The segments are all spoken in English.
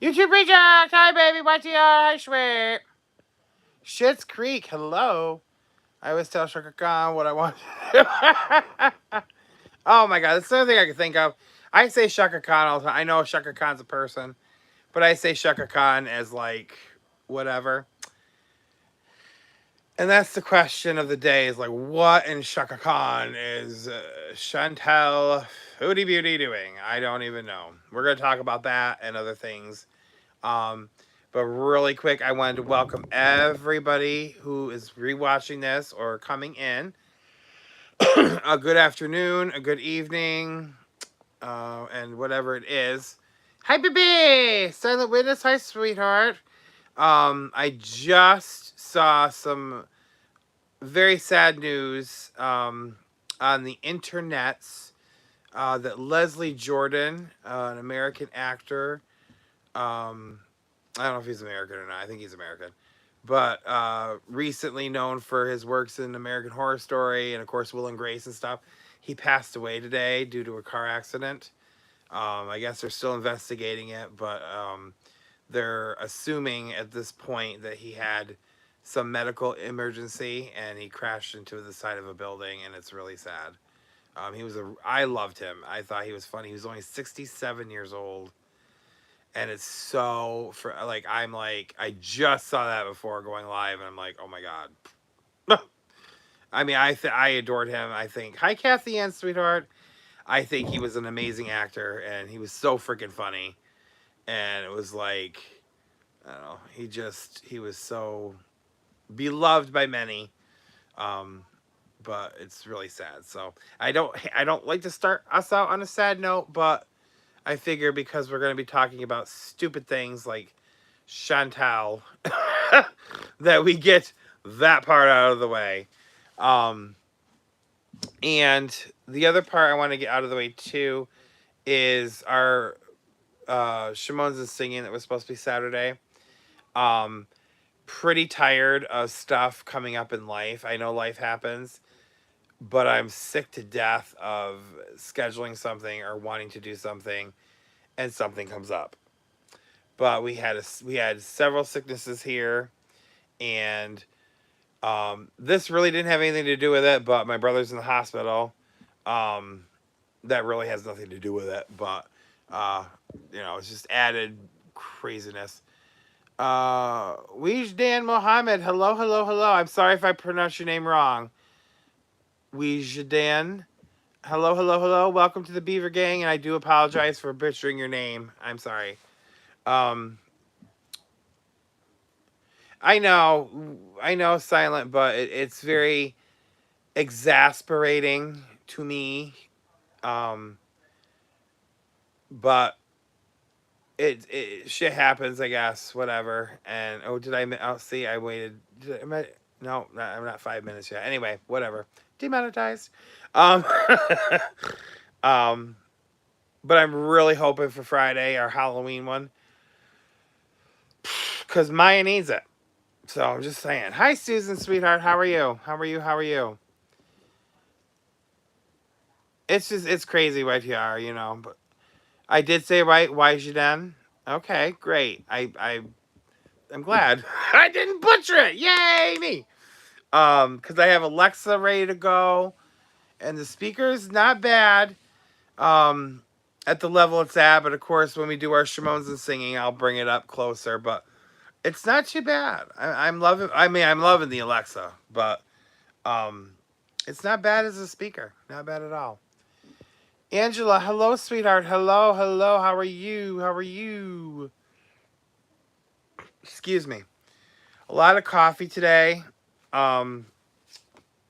YouTube reject! Hi, baby. YTR. Hi, sweet. Schitt's Creek. Hello. I always tell Chaka Khan what I want to do. Oh, my God. That's the only thing I can think of. I say Chaka Khan all the time. I know Chaka Khan's a person, but I say Chaka Khan as, like, whatever. And that's the question of the day is, like, what in Chaka Khan is Chantel Foodie Beauty doing? I don't even know. We're going to talk about that and other things. But really quick, I wanted to welcome everybody who is rewatching this or coming in. A good afternoon, a good evening, and whatever it is. Hi, baby! Silent Witness, hi, sweetheart. I just saw some very sad news on the internets that Leslie Jordan, an American actor, I don't know if he's American or not. I think he's American. But recently known for his works in American Horror Story and, of course, Will and Grace and stuff. He passed away today due to a car accident. I guess they're still investigating it, but they're assuming at this point that he had some medical emergency and he crashed into the side of a building, and it's really sad. I loved him. I thought he was funny. He was only 67 years old. And it's so for like I just saw that before going live, and I'm like, oh my God. I mean, I adored him. I think hi Kathy Ann, sweetheart. I think he was an amazing actor, and he was so freaking funny, and it was like I don't know. He was so beloved by many. Um, but it's really sad. So I don't like to start us out on a sad note, but I figure because we're going to be talking about stupid things like Chantal, that we get that part out of the way. Um, and the other part I want to get out of the way too is our Shimon's and Singing that was supposed to be Saturday. Um, Pretty tired of stuff coming up in life. I know life happens, but I'm sick to death of scheduling something or wanting to do something and something comes up. But we had several sicknesses here, and this really didn't have anything to do with it. But my brother's in the hospital. Um, that really has nothing to do with it. But it's just added craziness. Wijdan Mohammed, hello, hello, hello. I'm sorry if I pronounced your name wrong. Wijdan, hello, hello, hello. Welcome to the Beaver Gang, and I do apologize for butchering your name. I'm sorry. Um, I know, silent, but it's very exasperating to me. Um, but it shit happens, I guess. Whatever. And did I? Oh, see, I waited. No, I'm not 5 minutes yet. Anyway, whatever. Demonetized. Um, um, but I'm really hoping for Friday, our Halloween one, because Miah needs it. So I'm just saying. Hi, Susan, sweetheart. How are you? How are you? How are you? It's crazy right here, But I did say right. Why Jaden? Okay, great. I'm glad I didn't butcher it. Yay me! Because I have Alexa ready to go, and the speaker's not bad. At the level it's at, but of course when we do our Shimones and Singing, I'll bring it up closer. But it's not too bad. I'm loving. I mean, I'm loving the Alexa, but it's not bad as a speaker. Not bad at all. Angela, hello, sweetheart. Hello, hello. How are you? How are you? Excuse me. A lot of coffee today. Um,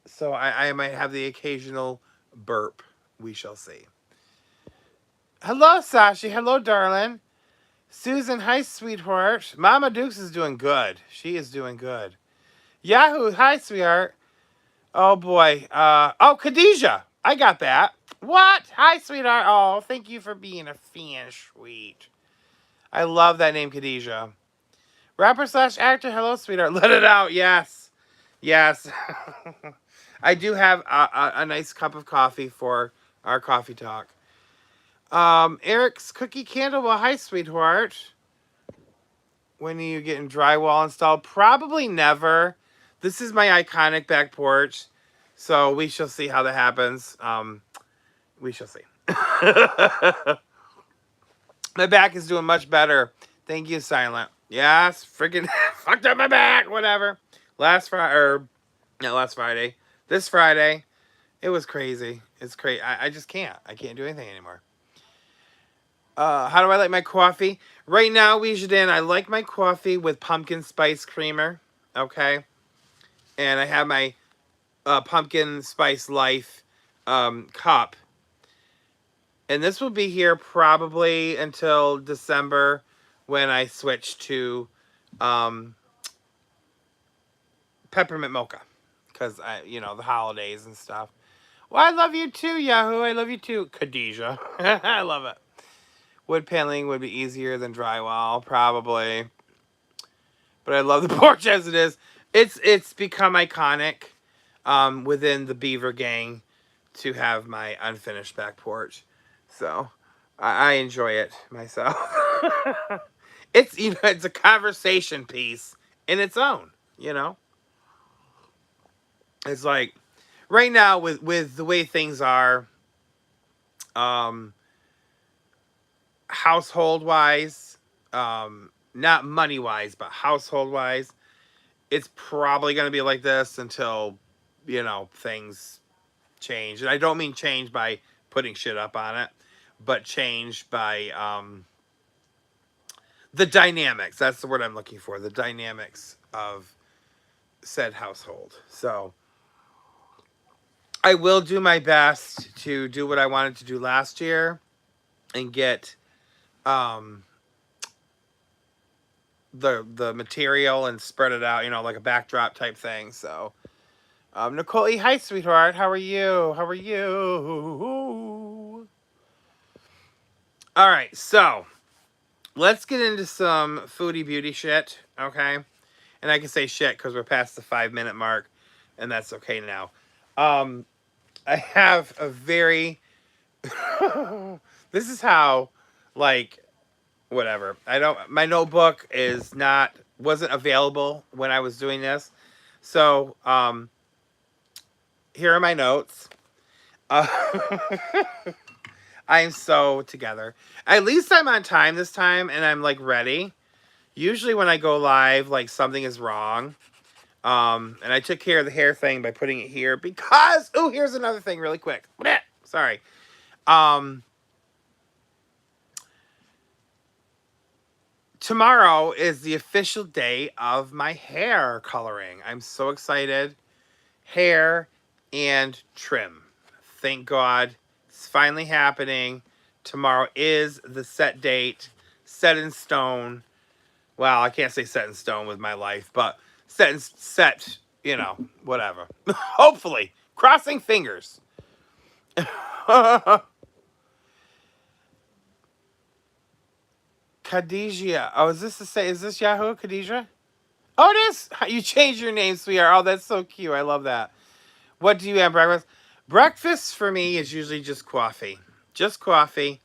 so I might have the occasional burp. We shall see. Hello, Sashi. Hello, darling. Susan, hi, sweetheart. Mama Dukes is doing good. She is doing good. Yahoo, hi, sweetheart. Oh, boy. Khadijah. I got that. What? Hi, sweetheart. Oh, thank you for being a fan, sweet. I love that name, Khadijah. Rapper slash actor. Hello, sweetheart. Let it out. Yes. Yes. I do have a nice cup of coffee for our coffee talk. Eric's Cookie Candle. Well, hi, sweetheart. When are you getting drywall installed? Probably never. This is my iconic back porch. So we shall see how that happens. We shall see. My back is doing much better. Thank you, Silent. Yes, freaking fucked up my back. Whatever. Last Friday, or not last Friday. This Friday, it was crazy. It's crazy. I just can't. I can't do anything anymore. How do I like my coffee? Right now, Weijiden, I like my coffee with pumpkin spice creamer. Okay. And I have my pumpkin spice life cup. And this will be here probably until December when I switch to peppermint mocha. Because, the holidays and stuff. Well, I love you too, Yahoo. I love you too, Khadijah. I love it. Wood paneling would be easier than drywall, probably. But I love the porch as it is. It's become iconic within the Beaver gang to have my unfinished back porch. So I enjoy it myself. It's a conversation piece in its own, It's like right now with the way things are, household wise, not money wise, but household wise, it's probably going to be like this until, things change. And I don't mean change by putting shit up on it, but change by the dynamics. That's the word I'm looking for. The dynamics of said household. So I will do my best to do what I wanted to do last year and get the material and spread it out, like a backdrop type thing. So Nicole E, hi sweetheart, how are you? All right, so let's get into some foodie beauty shit, okay? And I can say shit because we're past the 5-minute mark, and that's okay now. I have a very this is how, whatever. My notebook wasn't available when I was doing this. So, here are my notes. I am so together. At least I'm on time this time and I'm ready. Usually when I go live, something is wrong. And I took care of the hair thing by putting it here because, here's another thing really quick. Sorry. Tomorrow is the official day of my hair coloring. I'm so excited. Hair and trim. Thank God. It's finally happening. Tomorrow is the set date. Set in stone. Well, I can't say set in stone with my life, but set, whatever. Hopefully. Crossing fingers. Khadijah. Oh, is this Yahoo, Khadijah? Oh, it is. You changed your name, sweetheart. Oh, that's so cute. I love that. What do you have breakfast? Breakfast for me is usually just coffee. Just coffee.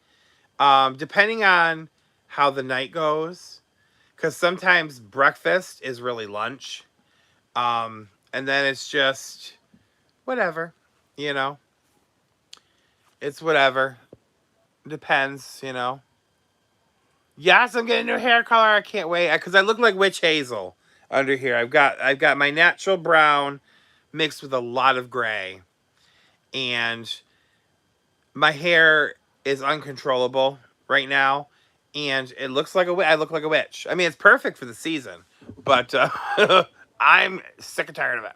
Depending on how the night goes. Because sometimes breakfast is really lunch. And then it's just whatever. It's whatever. Depends, Yes, I'm getting a new hair color. I can't wait. Because I look like witch hazel under here. I've got my natural brown mixed with a lot of gray. And my hair is uncontrollable right now. And it looks like I look like a witch. I mean, it's perfect for the season. But I'm sick and tired of it.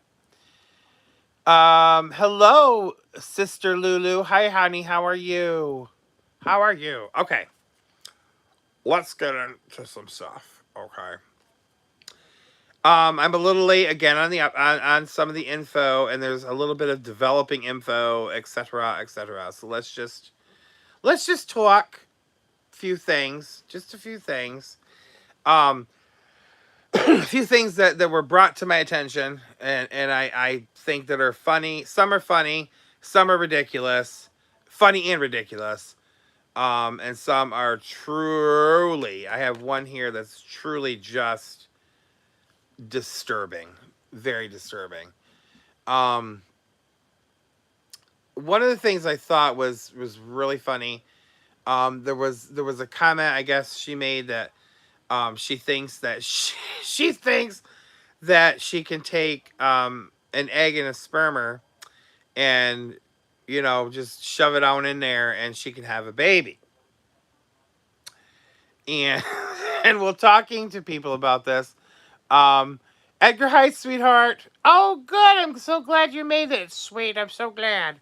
Hello, Sister Lulu. Hi, honey. How are you? How are you? Okay. Let's get into some stuff. Okay. I'm a little late again on some of the info, and there's a little bit of developing info, etc., etc. So let's just talk a few things, just a few things. A few things that were brought to my attention, and I think that are funny. Some are funny, some are ridiculous, funny and ridiculous. And some are truly, I have one here that's truly just disturbing, very disturbing. Um, one of the things I thought was really funny. There was a comment I guess she made that she thinks that she thinks that she can take an egg and a spermer and just shove it on in there and she can have a baby. And and we're talking to people about this. Um, Edgar, hi, sweetheart. Oh, good. I'm so glad you made it, sweet. I'm so glad.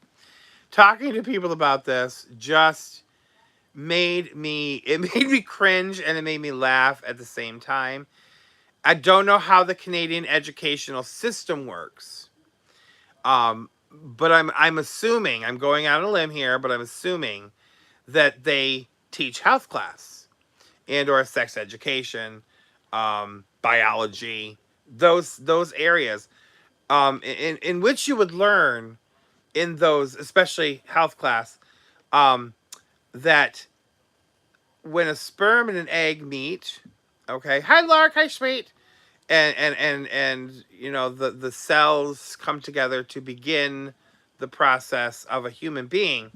Talking to people about this just made me cringe and it made me laugh at the same time. I don't know how the Canadian educational system works. But I'm assuming, I'm going out on a limb here, but I'm assuming that they teach health class and or sex education, biology, those areas, in which you would learn in those, especially health class, um, that when a sperm and an egg meet, okay, hi Lark, hi sweet, and the cells come together to begin the process of a human being.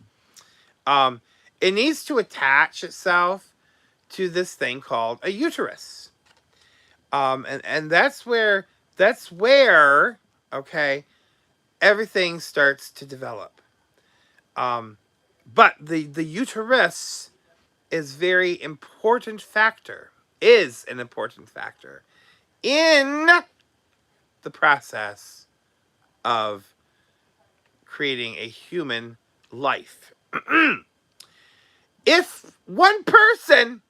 Um, it needs to attach itself to this thing called a uterus. And that's where okay, everything starts to develop. Um, but the uterus is very important factor is an important factor in the process of creating a human life. If one person,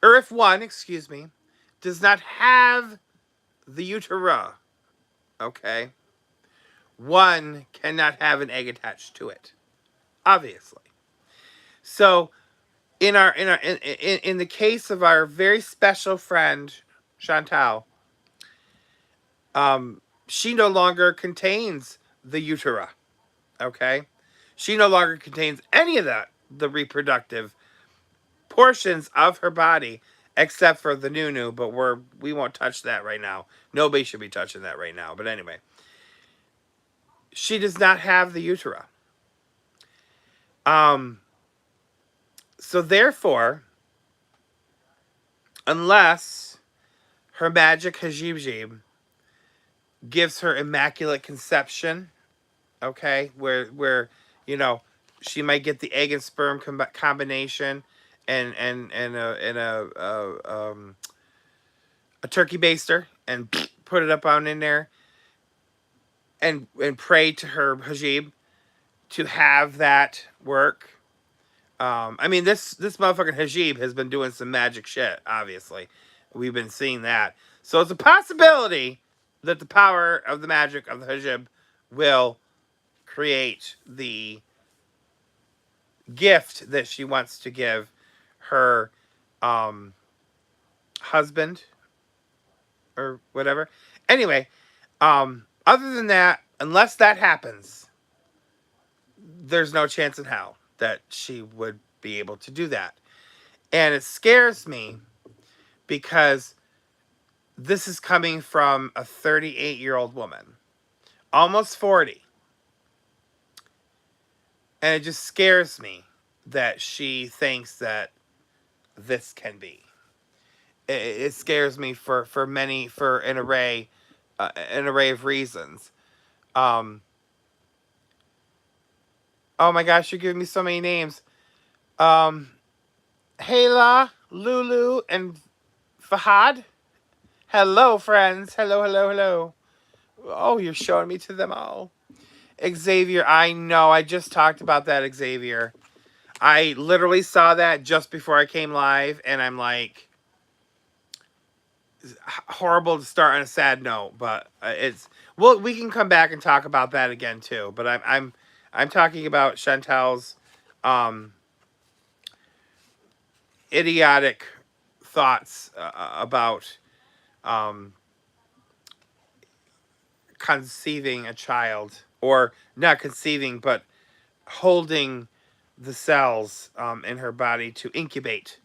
or if one, excuse me, does not have the utera, okay, one cannot have an egg attached to it, obviously. So, in the case of our very special friend Chantal, she no longer contains the utera, okay? She no longer contains any of the reproductive portions of her body, except for the nunu, but we won't touch that right now. Nobody should be touching that right now. But anyway, she does not have the utera. Um, so therefore, unless her magic hajib gives her immaculate conception, okay, where you know she might get the egg and sperm combination, and a turkey baster and put it up on in there and pray to her hajib to have that work. I mean, this motherfucking hajib has been doing some magic shit. Obviously, we've been seeing that. So it's a possibility that the power of the magic of the hajib will create the gift that she wants to give her um, husband or whatever. Anyway, other than that, unless that happens, there's no chance in hell that she would be able to do that. And it scares me because this is coming from a 38-year-old woman, almost 40. And it just scares me that she thinks that this can be. It scares me for an array of reasons. Um, oh my gosh, you're giving me so many names. Um, Hayla, Lulu, and Fahad. Hello, friends. Hello, hello, hello. Oh, you're showing me to them all. Xavier, I know. I just talked about that, Xavier. I literally saw that just before I came live, and I'm like, horrible to start on a sad note, but it's well, we can come back and talk about that again too. But I'm talking about Chantal's um, idiotic thoughts about um, conceiving a child, or not conceiving, but holding the cells in her body to incubate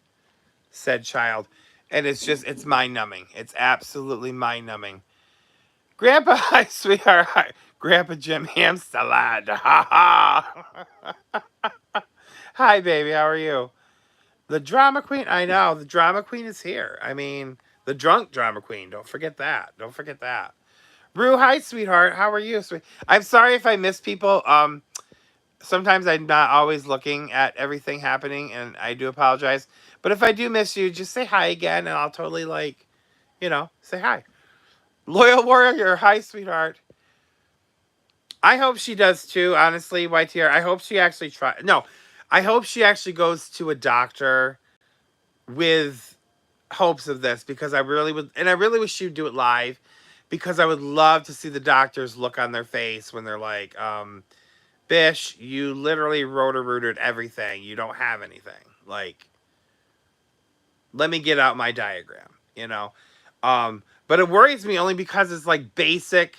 said child. And it's mind numbing. It's absolutely mind numbing. Grandpa, hi, sweetheart. Hi. Grandpa Jim ham salad. Ha ha. Hi, baby. How are you? The drama queen. I know. The drama queen is here. I mean, the drunk drama queen. Don't forget that. Don't forget that. Rue, hi, sweetheart. How are you? I'm sorry if I miss people. Sometimes I'm not always looking at everything happening, and I do apologize. But if I do miss you, just say hi again, and I'll totally say hi. Loyal warrior, hi, sweetheart. I hope she does too. Honestly, YTR. I hope she actually try. No, I hope she actually goes to a doctor with hopes of this because I really would, and I really wish she'd do it live because I would love to see the doctor's look on their face when they're like, Bish, you literally rotor-rooted everything. You don't have anything. Like, let me get out my diagram. But it worries me only because it's like basic.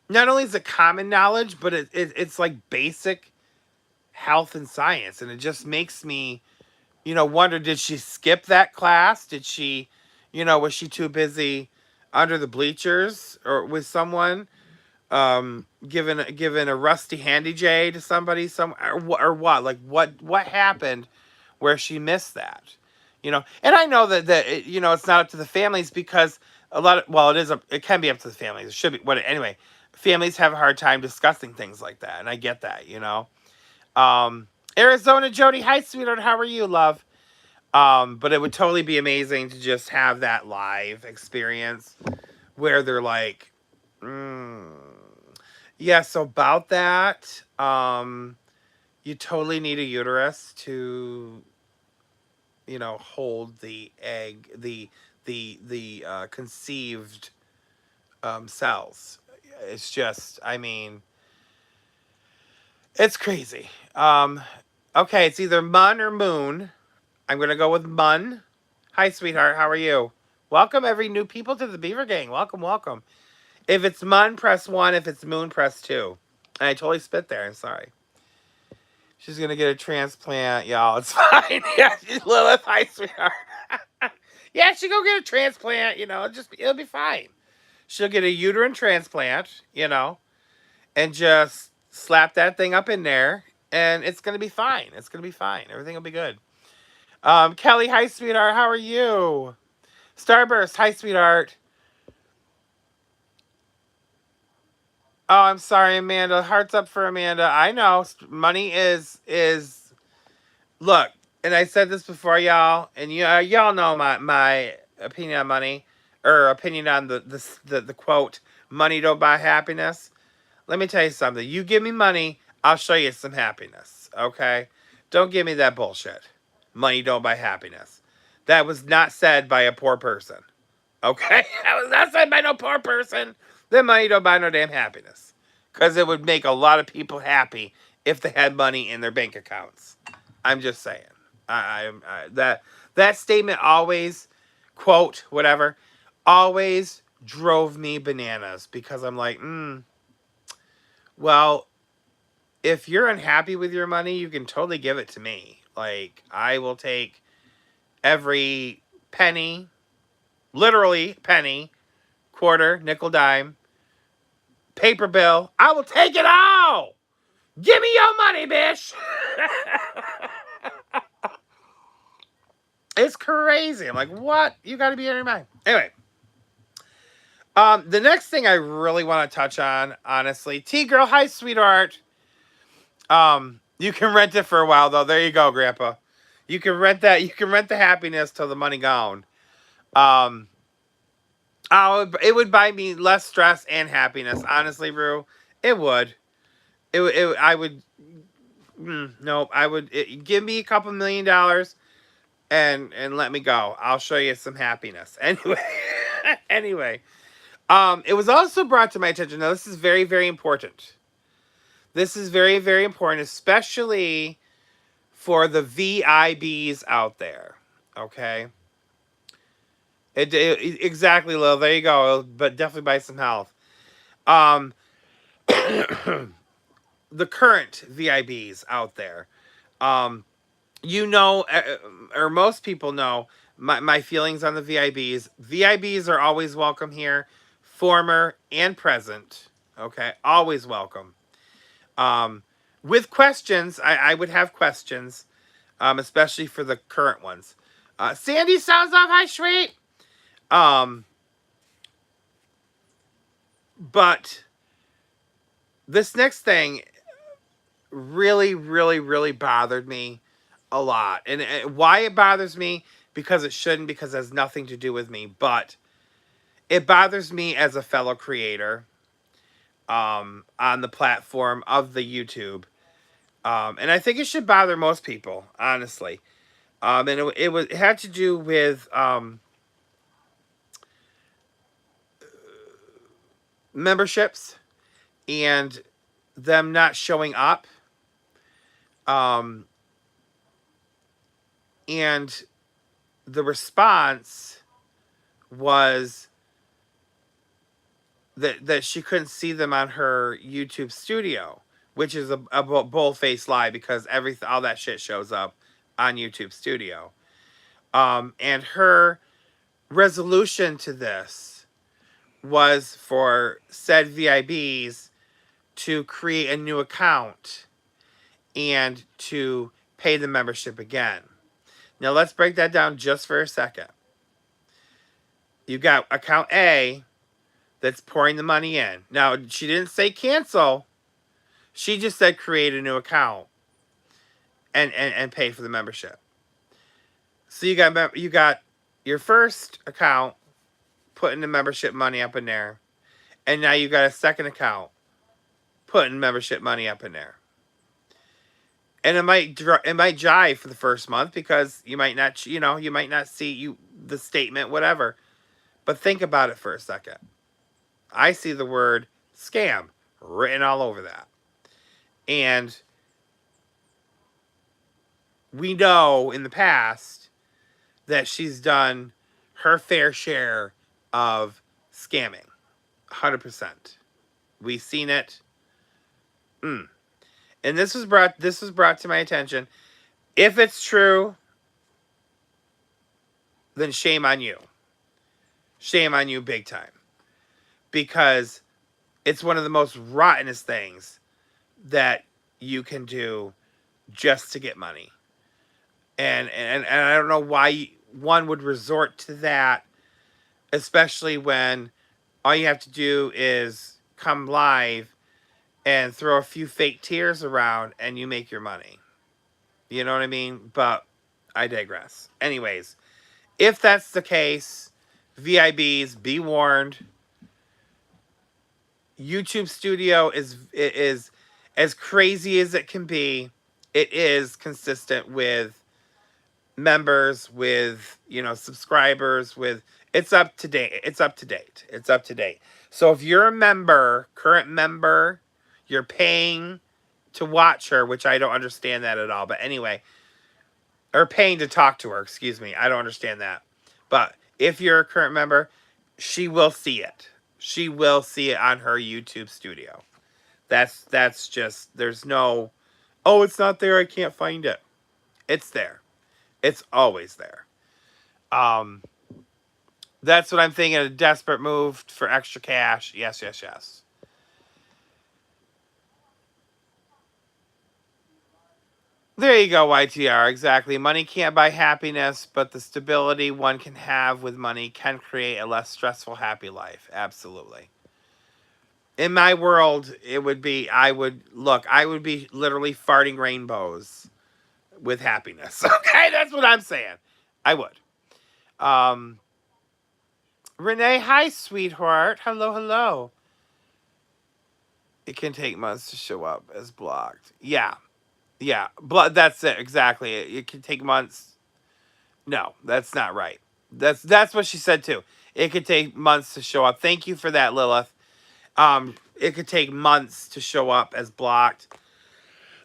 Not only is it common knowledge, but it's like basic health and science. And it just makes me, wonder, did she skip that class? Did she, was she too busy under the bleachers or with someone? Given a rusty handy J to somebody or what? Like what happened where she missed that? And I know that it's not up to the families because it can be up to the families. It should be anyway. Families have a hard time discussing things like that, and I get that. Arizona Jody, hi sweetheart, how are you, love? But it would totally be amazing to just have that live experience where they're like, yeah, so about that, you totally need a uterus to, hold the egg, the conceived cells. It's just, I mean, it's crazy. Okay, it's either Mun or Moon. I'm gonna go with Mun. Hi, sweetheart. How are you? Welcome, every new people to the Beaver Gang. Welcome, welcome. If it's Mun, press 1. If it's Moon, press 2. And I totally spit there. I'm sorry. She's gonna get a transplant, y'all. It's fine. Yeah, she's Lilith. Hi, sweetheart. Yeah, she go get a transplant. It'll be fine. She'll get a uterine transplant. And just slap that thing up in there, and it's gonna be fine. It's gonna be fine. Everything will be good. Kelly, hi, sweetheart. How are you? Starburst, hi, sweetheart. Oh, I'm sorry, Amanda. Hearts up for Amanda. I know money is look, and I said this before, y'all, and y'all know my opinion on money, or opinion on the quote, "Money don't buy happiness." Let me tell you something. You give me money, I'll show you some happiness. Okay, don't give me that bullshit. Money don't buy happiness. That was not said by a poor person. Okay, that was not said by no poor person. Then money don't buy no damn happiness. Because it would make a lot of people happy if they had money in their bank accounts. I'm just saying. That statement always, quote, whatever, always drove me bananas. Because I'm like, well, if you're unhappy with your money, you can totally give it to me. Like, I will take every penny, literally penny, quarter, nickel, dime, paper bill. I will take it all. Give me your money, bitch. It's crazy. I'm like, what? You got to be in your mind. Anyway, the next thing I really want to touch on, honestly, T-Girl, hi, sweetheart. You can rent it for a while, though. There you go, Grandpa. You can rent that. You can rent the happiness till the money gone. It would buy me less stress and happiness. Honestly, Rue, it would. I would. No, I would. Give me a couple $1,000,000 and let me go. I'll show you some happiness. Anyway, anyway. It was also brought to my attention. Now, this is very, very important. This is very, very important, especially for the VIBs out there. Okay. Exactly, Lil. There you go. But definitely buy some health. The current VIBs out there. You know, or most people know my feelings on the VIBs. VIBs are always welcome here, former and present. Okay, always welcome. Um, with questions, I would have questions, especially for the current ones. Sandy sounds off. Hi, sweet. Um, but this next thing really, really, really bothered me a lot. And why it bothers me, because it shouldn't, because it has nothing to do with me. But it bothers me as a fellow creator on the platform of the YouTube. And I think it should bother most people, honestly. And it had to do with memberships and them not showing up. Um, and the response was that she couldn't see them on her YouTube studio, which is a bull-faced lie, because all that shit shows up on YouTube studio. And her resolution to this was for said VIBs to create a new account and to pay the membership again. Now let's break that down just for a second. You got account A that's pouring the money in. Now, she didn't say cancel. She just said create a new account and pay for the membership. So you got your first account putting the membership money up in there, and now you got a second account putting membership money up in there. And it might jive for the first month, because you might not see the statement, whatever. But think about it for a second. I see the word scam written all over that. And we know in the past that she's done her fair share of scamming. 100%. We've seen it. And this was brought to my attention. If it's true, then shame on you. Shame on you big time. Because it's one of the most rottenest things that you can do just to get money. And I don't know why one would resort to that, especially when all you have to do is come live and throw a few fake tears around and you make your money. You know what I mean? But I digress. Anyways, if that's the case, VIBs, be warned. YouTube Studio is as crazy as it can be. It is consistent with members, with subscribers, with it's up to date. It's up to date. It's up to date. So if you're a member, current member, you're paying to watch her, which I don't understand that at all. But anyway, or paying to talk to her, excuse me. I don't understand that. But if you're a current member, she will see it. She will see it on her YouTube studio. That's just, there's no, oh, it's not there, I can't find it. It's there. It's always there. That's what I'm thinking. A desperate move for extra cash. Yes, yes, yes. There you go, YTR. Exactly. Money can't buy happiness, but the stability one can have with money can create a less stressful, happy life. Absolutely. In my world, it would be, I would be literally farting rainbows with happiness. Okay, that's what I'm saying. I would. Um, Renee, hi, sweetheart. Hello, hello. It can take months to show up as blocked. Yeah. Yeah. That's it. Exactly. It can take months. No, that's not right. That's what she said too. It could take months to show up. Thank you for that, Lilith. It could take months to show up as blocked.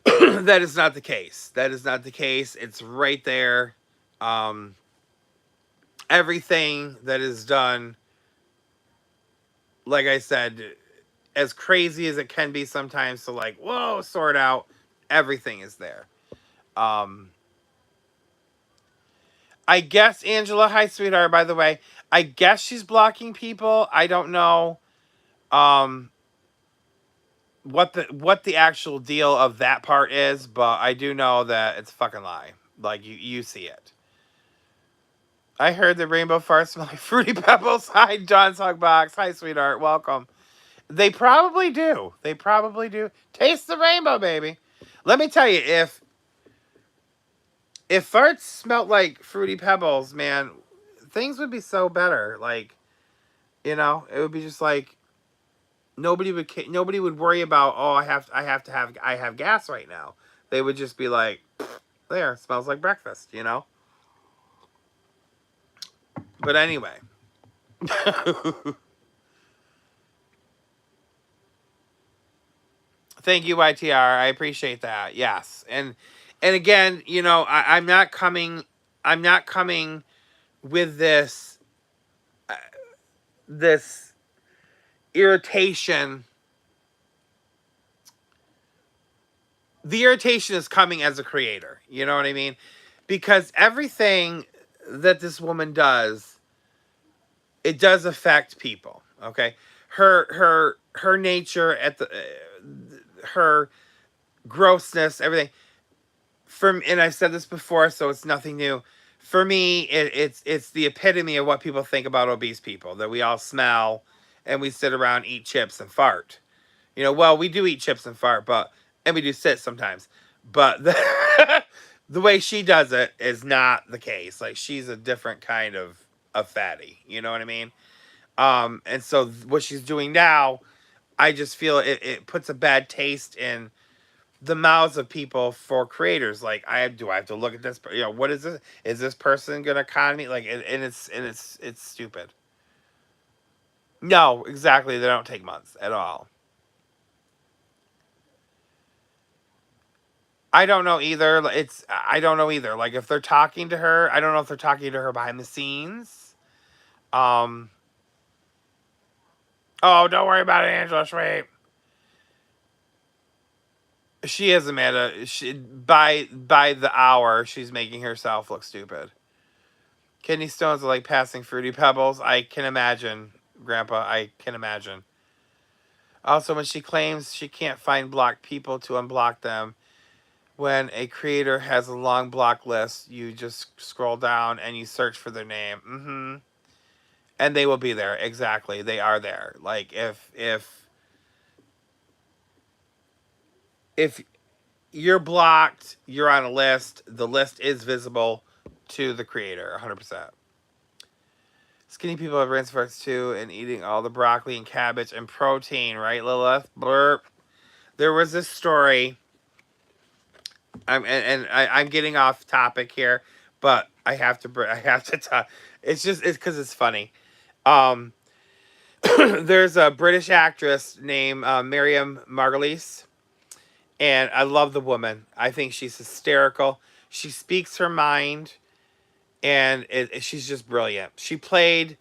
That is not the case. That is not the case. It's right there. Everything that is done, like I said, as crazy as it can be sometimes to, like, whoa, sort out, everything is there. Um, I guess Angela, hi sweetheart, by the way. I guess she's blocking people. I don't know um what the actual deal of that part is, but I do know that it's a fucking lie. Like you see it. I heard the rainbow farts smell like fruity pebbles. Hi, John's Hug Box. Hi, sweetheart. Welcome. They probably do. They probably do. Taste the rainbow, baby. Let me tell you, if farts smelled like fruity pebbles, man, things would be so better. Like, it would be just like nobody would worry about, oh, I have gas right now. They would just be like, there, smells like breakfast. But anyway. Thank you, YTR. I appreciate that. Yes. And again, I'm not coming with this irritation. The irritation is coming as a creator. You know what I mean? Because everything that this woman does, it does affect people. Okay, her nature her grossness, everything. And I've said this before, so it's nothing new. For me, it's the epitome of what people think about obese people, that we all smell and we sit around, eat chips and fart. Well, we do eat chips and fart, and we do sit sometimes. But the way she does it is not the case. Like, she's a different kind of fatty. You know what I mean? And so what she's doing now, I just feel it puts a bad taste in the mouths of people for creators. Like, I have to look at this? What is this? Is this person gonna con me? Like, and it's stupid. No, exactly. They don't take months at all. I don't know either. I don't know either. Like, if they're talking to her, I don't know if they're talking to her behind the scenes. Um. Oh, don't worry about it, Angela. Sweet. She is, Amanda. By the hour, she's making herself look stupid. Kidney stones are like passing fruity pebbles. I can imagine, Grandpa. I can imagine. Also, when she claims she can't find blocked people to unblock them, when a creator has a long block list, you just scroll down and you search for their name. And they will be there. Exactly. They are there. Like, if you're blocked, you're on a list. The list is visible to the creator, 100%. Skinny people have rinse farts too, and eating all the broccoli and cabbage and protein, right, Lilith? Blurp. There was this story. I'm getting off topic here, but I have to talk. It's because it's funny. Um, there's a British actress named Miriam Margolyes, and I love the woman. I think she's hysterical. She speaks her mind, and she's just brilliant. She played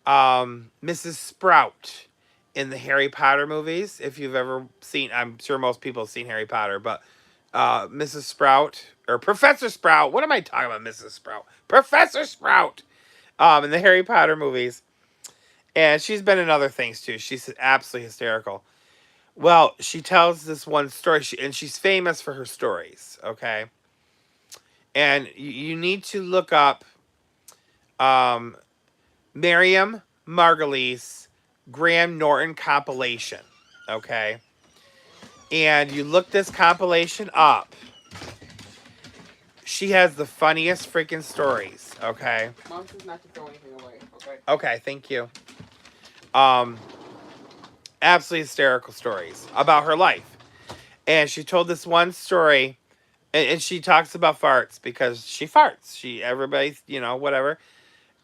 Mrs. Sprout in the Harry Potter movies. If you've ever seen, I'm sure most people have seen Harry Potter, but Mrs. Sprout or Professor Sprout. What am I talking about, Mrs. Sprout? Professor Sprout. In the Harry Potter movies, and she's been in other things too. She's absolutely hysterical. Well, she tells this one story, and she's famous for her stories. Okay, and you need to look up um, Miriam Margolyes Graham Norton compilation. Okay, and you look this compilation up. She has the funniest freaking stories. Okay. Mom says not to throw anything away. Okay. Okay, thank you. Um, Absolutely hysterical stories about her life, and she told this one story, and she talks about farts because she farts. Everybody, whatever,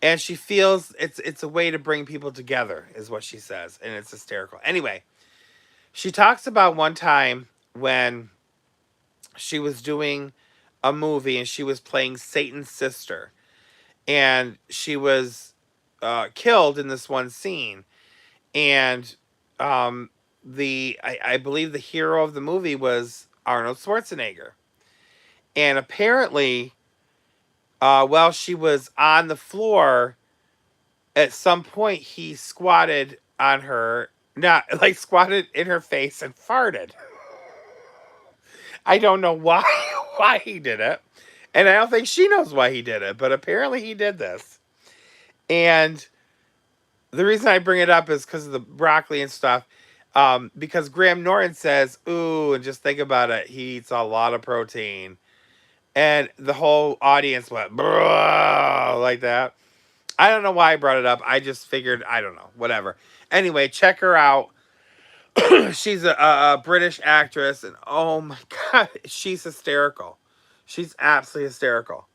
and she feels it's a way to bring people together, is what she says, and it's hysterical. Anyway, she talks about one time when she was doing a movie and she was playing Satan's sister, and she was killed in this one scene, and I believe the hero of the movie was Arnold Schwarzenegger, And apparently, while she was on the floor, at some point he squatted on her, not like squatted in her face and farted. I don't know why why he did it. And I don't think she knows why he did it, but apparently he did this. And the reason I bring it up is because of the broccoli and stuff. Because Graham Norton says, ooh, and just think about it, he eats a lot of protein. And the whole audience went, bruh, like that. I don't know why I brought it up. I just figured, I don't know, whatever. Anyway, check her out. She's a British actress, and oh my God, she's hysterical. She's absolutely hysterical.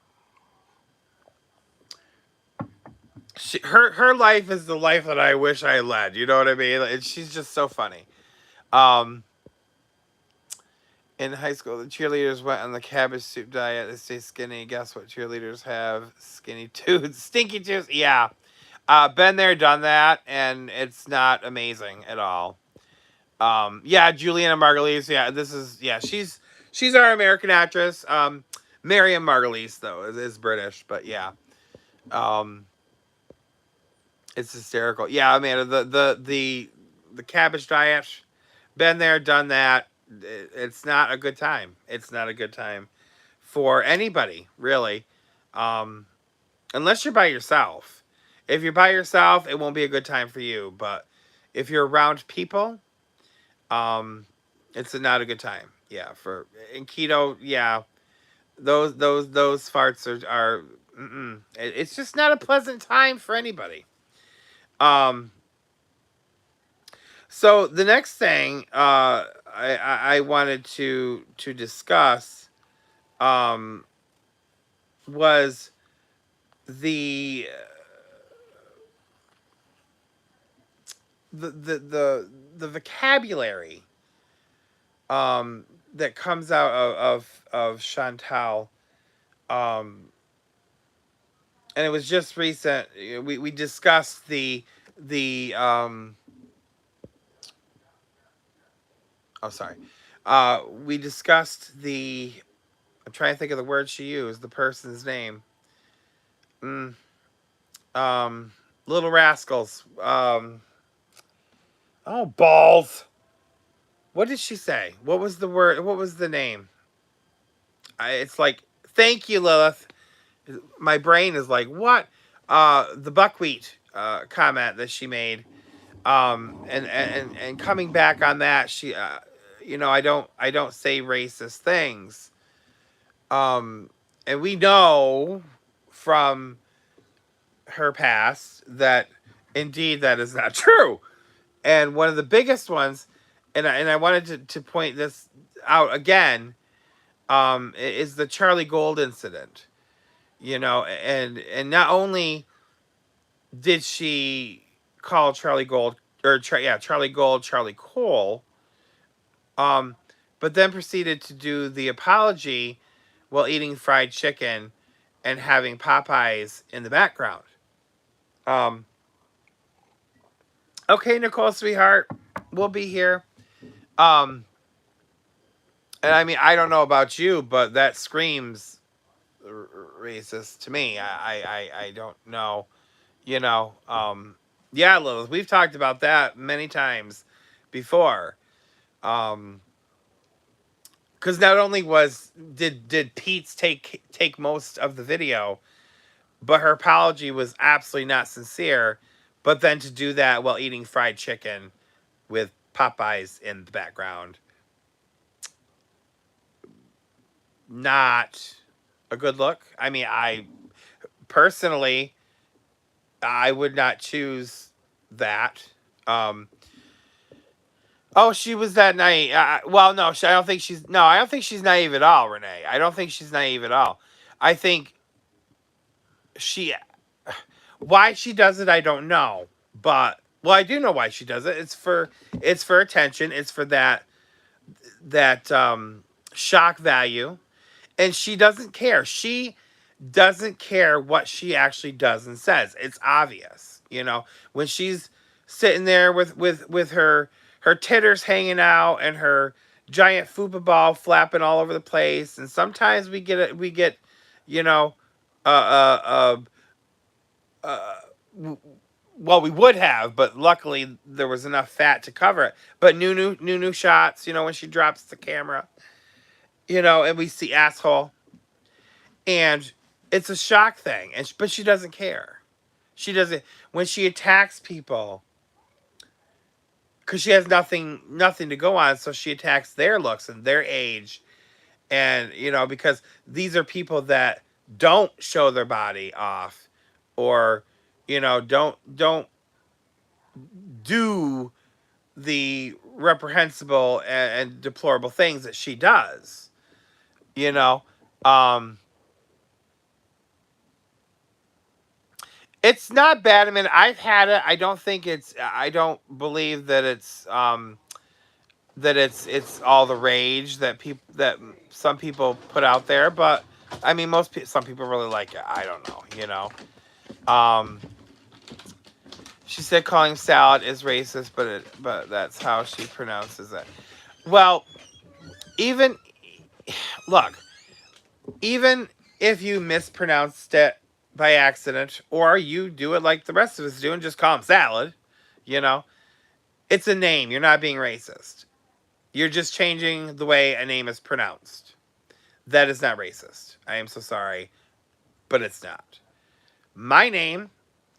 Her life is the life that I wish I led. You know what I mean? And she's just so funny. Um, in high school, the cheerleaders went on the cabbage soup diet. They stay skinny. Guess what cheerleaders have? Skinny tooth, stinky tooth. Yeah, been there, done that, and it's not amazing at all. Yeah, Juliana Margulies. Yeah, this is she's our American actress. Marion Margulies though is British, but yeah, um, it's hysterical. Yeah, man, the cabbage diet. Been there, done that. It's not a good time. It's not a good time for anybody, really, um, unless you're by yourself. If you're by yourself, it won't be a good time for you. But if you're around people, um, it's not a good time. Yeah, for in keto, yeah, those farts are it's just not a pleasant time for anybody. Um, so the next thing I wanted to discuss um, was the the the the, the vocabulary um, that comes out of Chantal. Um, and it was just recent. We discussed the oh sorry, we discussed the. I'm trying to think of the word she used. The person's name. Mm, Little Rascals. Oh balls. What did she say? What was the word? What was the name? It's like thank you, Lilith. My brain is like what? The buckwheat comment that she made. And coming back on that, she, I don't say racist things. Um, and we know from her past that indeed that is not true. And one of the biggest ones, and I wanted to point this out again, is the Charlie Gold incident. And not only did she call Charlie Gold Charlie Gold Charlie Cole, um, but then proceeded to do the apology while eating fried chicken and having Popeyes in the background. Um, okay, Nicole, sweetheart, we'll be here. Um, and I mean, I don't know about you, but that screams racist to me. I don't know. You know, yeah, Lilith, we've talked about that many times before. Because not only did Pete's take most of the video, but her apology was absolutely not sincere. But then to do that while eating fried chicken with Popeyes in the background, not a good look. I mean, I personally, I would not choose that. Um, oh, she was that naive. Well, no, I don't think she's. No, I don't think she's naive at all, Renee. I don't think she's naive at all. I think she. Why she does it, I don't know. But well, I do know why she does it. It's for attention. It's for that shock value, and she doesn't care. She doesn't care what she actually does and says. It's obvious, when she's sitting there with her titters hanging out and her giant fupa ball flapping all over the place, and sometimes we get, you know, uh, uh, uh, well, we would have, but luckily there was enough fat to cover it. But new shots, when she drops the camera, and we see asshole, and it's a shock thing, but she doesn't care. She doesn't when she attacks people because she has nothing to go on, so she attacks their looks and their age, and because these are people that don't show their body off, or don't do the reprehensible and deplorable things that she does. You know, um, it's not bad. I mean, I've had it. I don't think it's. I don't believe that it's all the rage that some people put out there. But I mean, some people really like it. I don't know. Um, she said calling salad is racist, but that's how she pronounces it. Well, even look, even if you mispronounced it by accident, or you do it like the rest of us do and just call them salad, you know, it's a name. You're not being racist. You're just changing the way a name is pronounced. That is not racist. I am so sorry, but it's not. My name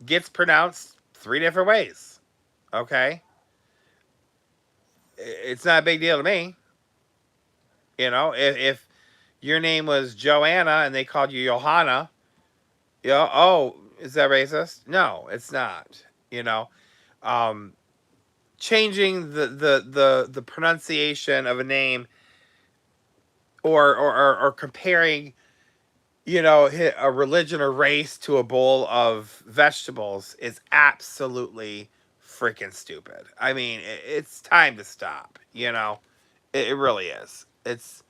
gets pronounced 3 different ways. Okay? It's not a big deal to me. If your name was Joanna and they called you Johanna, oh, is that racist? No, it's not. Um, Changing the pronunciation of a name, or comparing, a religion or race to a bowl of vegetables is absolutely freaking stupid. I mean, it's time to stop. It really is. It's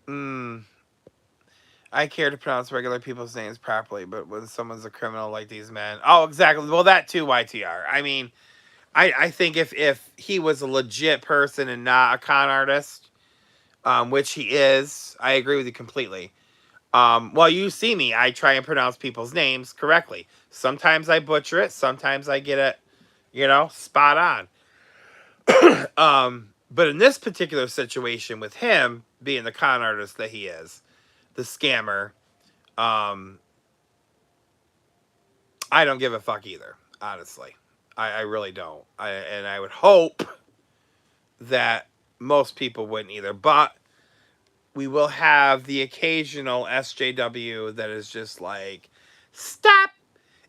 mm, I care to pronounce regular people's names properly, but when someone's a criminal like these men, oh, exactly. Well, that too, YTR. I mean, I think if he was a legit person and not a con artist, which he is, I agree with you completely. Well, you see me, I try and pronounce people's names correctly. Sometimes I butcher it, sometimes I get it, spot on. But in this particular situation with him being the con artist that he is, the scammer, um, I don't give a fuck either, honestly. I really don't. And I would hope that most people wouldn't either. But we will have the occasional SJW that is just like, stop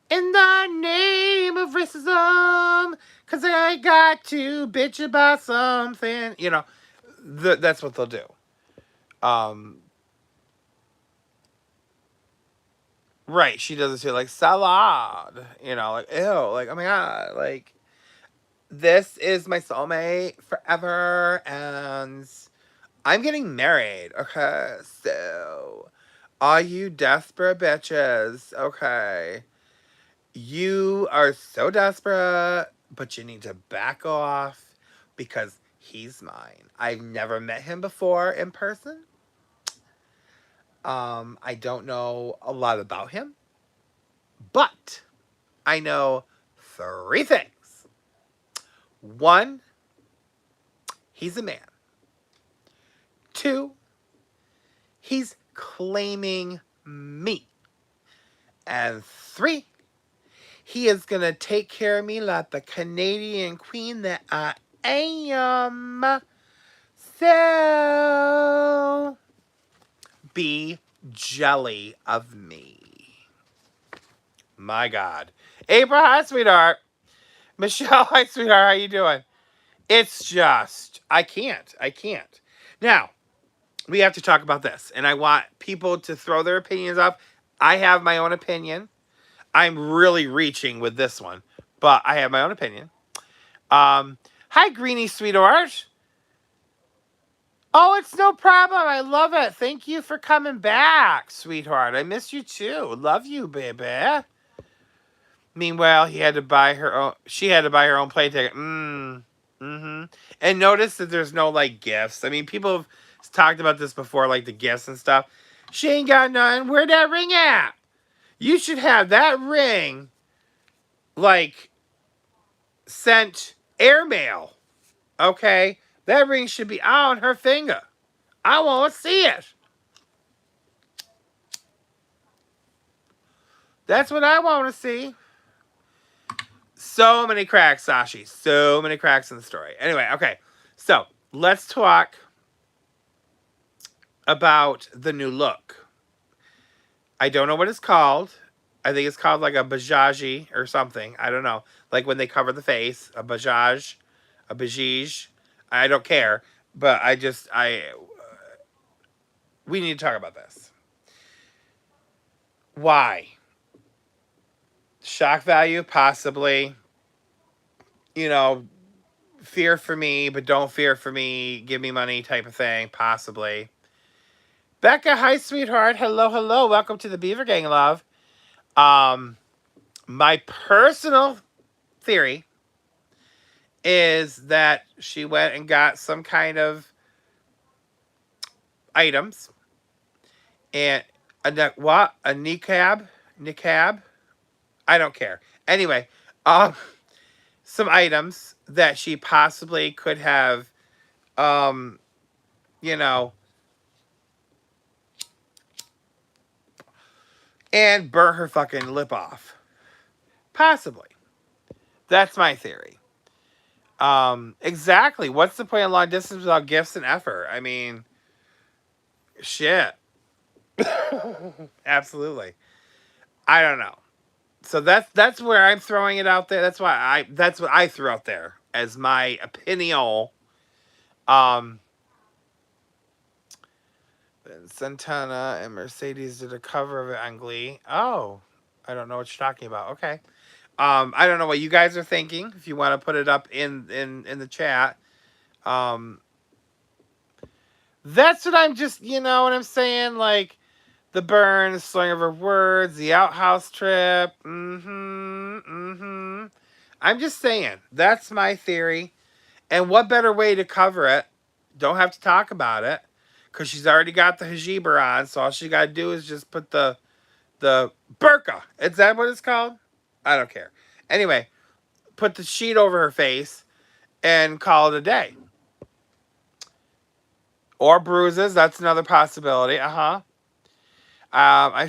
in the name of racism, because I got to bitch about something. That's what they'll do. Um, right. She does it too, like, salad. Like, ew. Like, oh my God. Like, this is my soulmate forever, and I'm getting married. Okay. So, are you desperate bitches? Okay. You are so desperate, but you need to back off because he's mine. I've never met him before in person. I don't know a lot about him, but I know 3 things. One, he's a man. Two, he's claiming me. And three, he is going to take care of me like the Canadian queen that I am. So, be jelly of me. My God. April, hi, sweetheart. Michelle, hi, sweetheart. How you doing? It's just, I can't. Now, we have to talk about this, and I want people to throw their opinions up. I have my own opinion. I'm really reaching with this one, but I have my own opinion. Hi, Greenie, sweetheart. Oh, it's no problem. I love it. Thank you for coming back, sweetheart. I miss you too. Love you, baby. Meanwhile, he had to buy her own. She had to buy her own plane ticket. Mm-hmm. And notice that there's no like gifts. I mean, people have talked about this before, like the gifts and stuff. She ain't got none. Where that ring at? You should have that ring, like, sent airmail. Okay, that ring should be on her finger. I want to see it. That's what I want to see. So many cracks, Sashi. So many cracks in the story. Anyway, okay. So let's talk about the new look. I don't know what it's called. I think it's called like a bajaji or something. I don't know. Like when they cover the face, a bajaj, a bajij. I don't care. But we need to talk about this. Why? Shock value, possibly. You know, fear for me, but don't fear for me. Give me money type of thing, possibly. Becca, hi, sweetheart. Hello, hello. Welcome to the Beaver Gang, love. My personal theory is that she went and got some kind of items and a niqab. I don't care. Anyway, some items that she possibly could have, you know, and burnt her fucking lip off. Possibly. That's my theory. Exactly. What's the point of long distance without gifts and effort? I mean, shit. Absolutely. I don't know. So that's where I'm throwing it out there. That's what I threw out there as my opinion. Um, Santana and Mercedes did a cover of it on Glee. Oh, I don't know what you're talking about. Okay. I don't know what you guys are thinking. If you want to put it up in the chat. That's what I'm just, you know what I'm saying? Like, the burn, the slang of her words, the outhouse trip. I'm just saying. That's my theory. And what better way to cover it? Don't have to talk about it. Because she's already got the hijab on. So all she got to do is just put the burqa. Is that what it's called? I don't care. Anyway, put the sheet over her face and call it a day. Or bruises. That's another possibility. I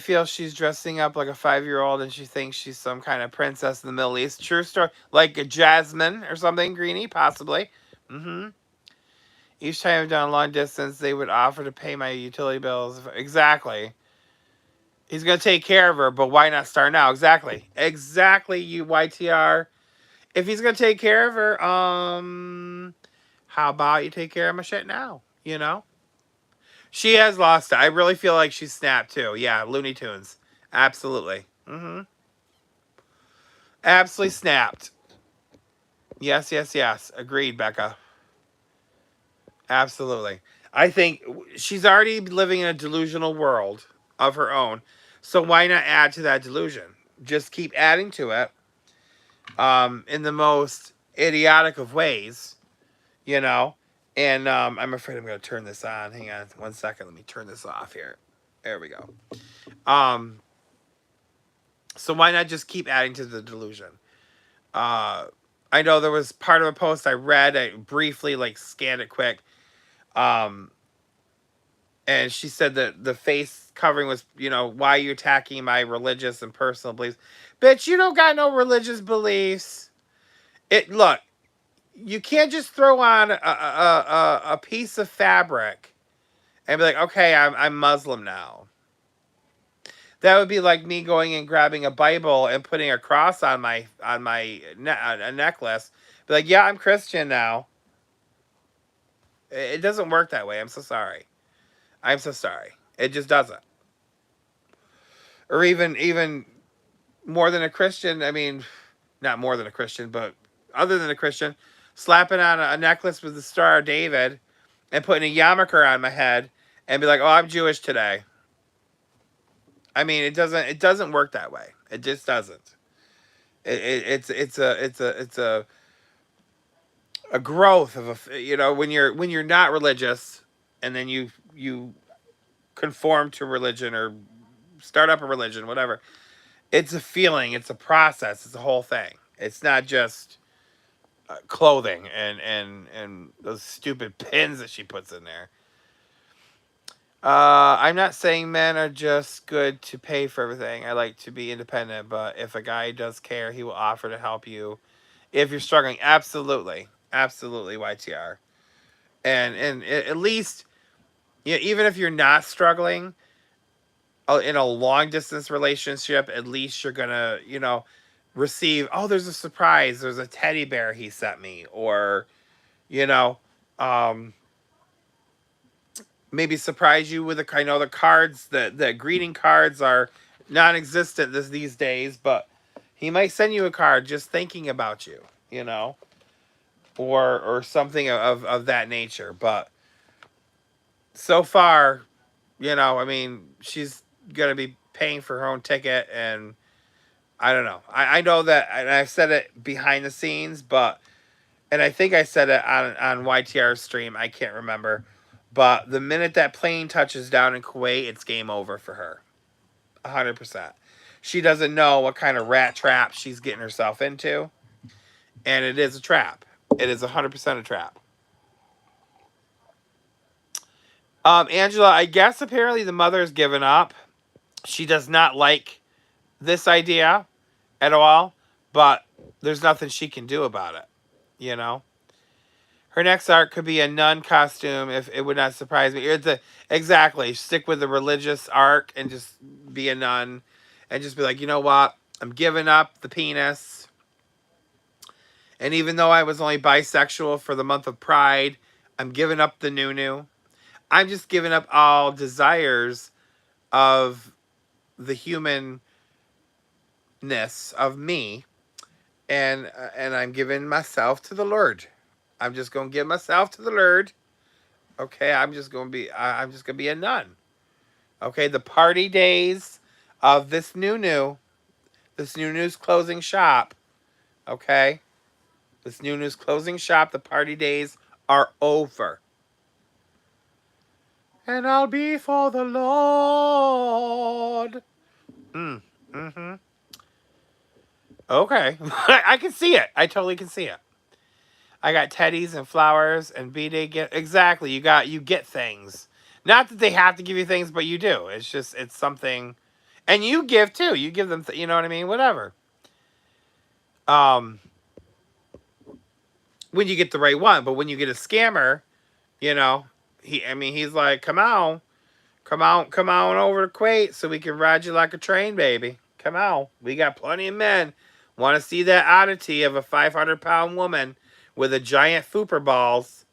feel she's dressing up like a 5-year-old and she thinks she's some kind of princess in the Middle East. True story. Like a Jasmine or something, Greenie, possibly. Each time I've done a long distance, they would offer to pay my utility bills. Exactly. He's going to take care of her, but why not start now? Exactly. Exactly, you YTR. If he's going to take care of her, how about you take care of my shit now? You know? She has lost it. I really feel like she's snapped too. Yeah, Looney Tunes. Absolutely. Absolutely snapped. Yes, yes, yes. Agreed, Becca. Absolutely. I think she's already living in a delusional world of her own. So why not add to that delusion? Just keep adding to it in the most idiotic of ways, you know? And I'm afraid I'm going to turn this on. Hang on 1 second. Let me turn this off here. There we go. So why not just keep adding to the delusion? I know there was part of a post I read. I briefly like scanned it quick. And she said that the face covering was, you know, why are you attacking my religious and personal beliefs? Bitch, you don't got no religious beliefs. Look, you can't just throw on a piece of fabric and be like, okay, I'm Muslim now. That would be like me going and grabbing a Bible and putting a cross on my a necklace. Be like, yeah, I'm Christian now. It doesn't work that way. I'm so sorry. I'm so sorry. It just doesn't. Or even more than a Christian. I mean, not more than a Christian, but other than a Christian, slapping on a necklace with the Star of David and putting a yarmulke on my head and be like, oh, I'm Jewish today. I mean, it doesn't work that way. It just doesn't. It's a growth of a, when you're not religious, and then you conform to religion or start up a religion, whatever. It's a feeling, it's a process, it's a whole thing. It's not just clothing and those stupid pins that she puts in there. I'm not saying men are just good to pay for everything. I like to be independent, but if a guy does care, he will offer to help you if you're struggling. Absolutely, absolutely, YTR. And at least, even if you're not struggling in a long distance relationship, at least you're gonna, receive. Oh, there's a surprise. There's a teddy bear he sent me, or you know, um, maybe surprise you with a. I know the cards, the greeting cards are non-existent these days, but he might send you a card just thinking about you, or something of that nature. But so far, I mean, she's gonna be paying for her own ticket, and I don't know. I know that, and I've said it behind the scenes, but and I think I said it on YTR's stream. I can't remember, but the minute that plane touches down in Kuwait, it's game over for her. 100%. She doesn't know what kind of rat trap she's getting herself into, and it is a trap. It is 100% a trap. Angela, I guess apparently the mother has given up. She does not like this idea at all, but there's nothing she can do about it, you know? Her next art could be a nun costume. If it would not surprise me. Exactly. Stick with the religious arc and just be a nun, and just be like, you know what? I'm giving up the penis. And even though I was only bisexual for the month of Pride, I'm giving up the new. I'm just giving up all desires of the humanness of me, and I'm giving myself to the Lord. I'm just gonna give myself to the Lord. Okay, I'm just gonna be a nun. Okay, the party days of this new's closing shop. Okay, this new's closing shop. The party days are over, and I'll be for the Lord. Mm-hmm. Okay, I can see it. I totally can see it. I got teddies and flowers and B-Day get exactly. You get things. Not that they have to give you things, but you do. It's something, and you give too. You give them, you know what I mean? Whatever. Um, when you get the right one, but when you get a scammer, you know, he's like, come on over to Kuwait so we can ride you like a train, baby. Come on, we got plenty of men. Want to see that oddity of a 500-pound woman with a giant fooper balls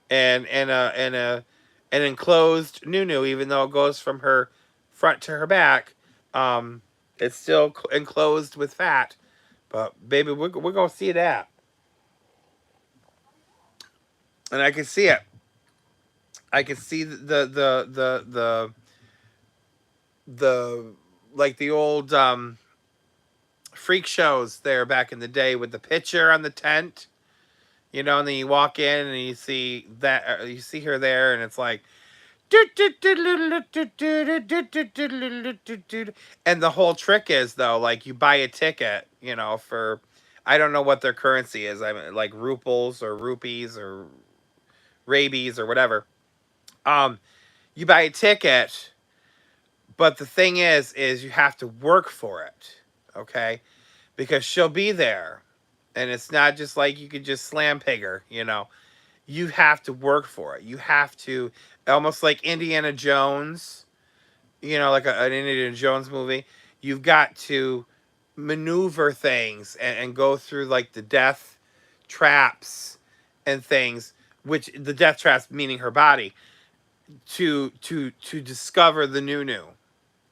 and an enclosed nunu, even though it goes from her front to her back. Um, it's still enclosed with fat, but baby, we're gonna see that, and I can see it. I can see the like the old freak shows there back in the day with the picture on the tent, and then you walk in and you see that you see her there, and it's like and the whole trick is though, like you buy a ticket, for I don't know what their currency is. I mean, like ruples or rupees or rabies or whatever. Um, you buy a ticket, but the thing is you have to work for it, okay? Because she'll be there, and it's not just like you could just slam pig her, You have to work for it. You have to, almost like Indiana Jones, like an Indiana Jones movie. You've got to maneuver things and go through like the death traps and things, which the death traps meaning her body, to discover the new.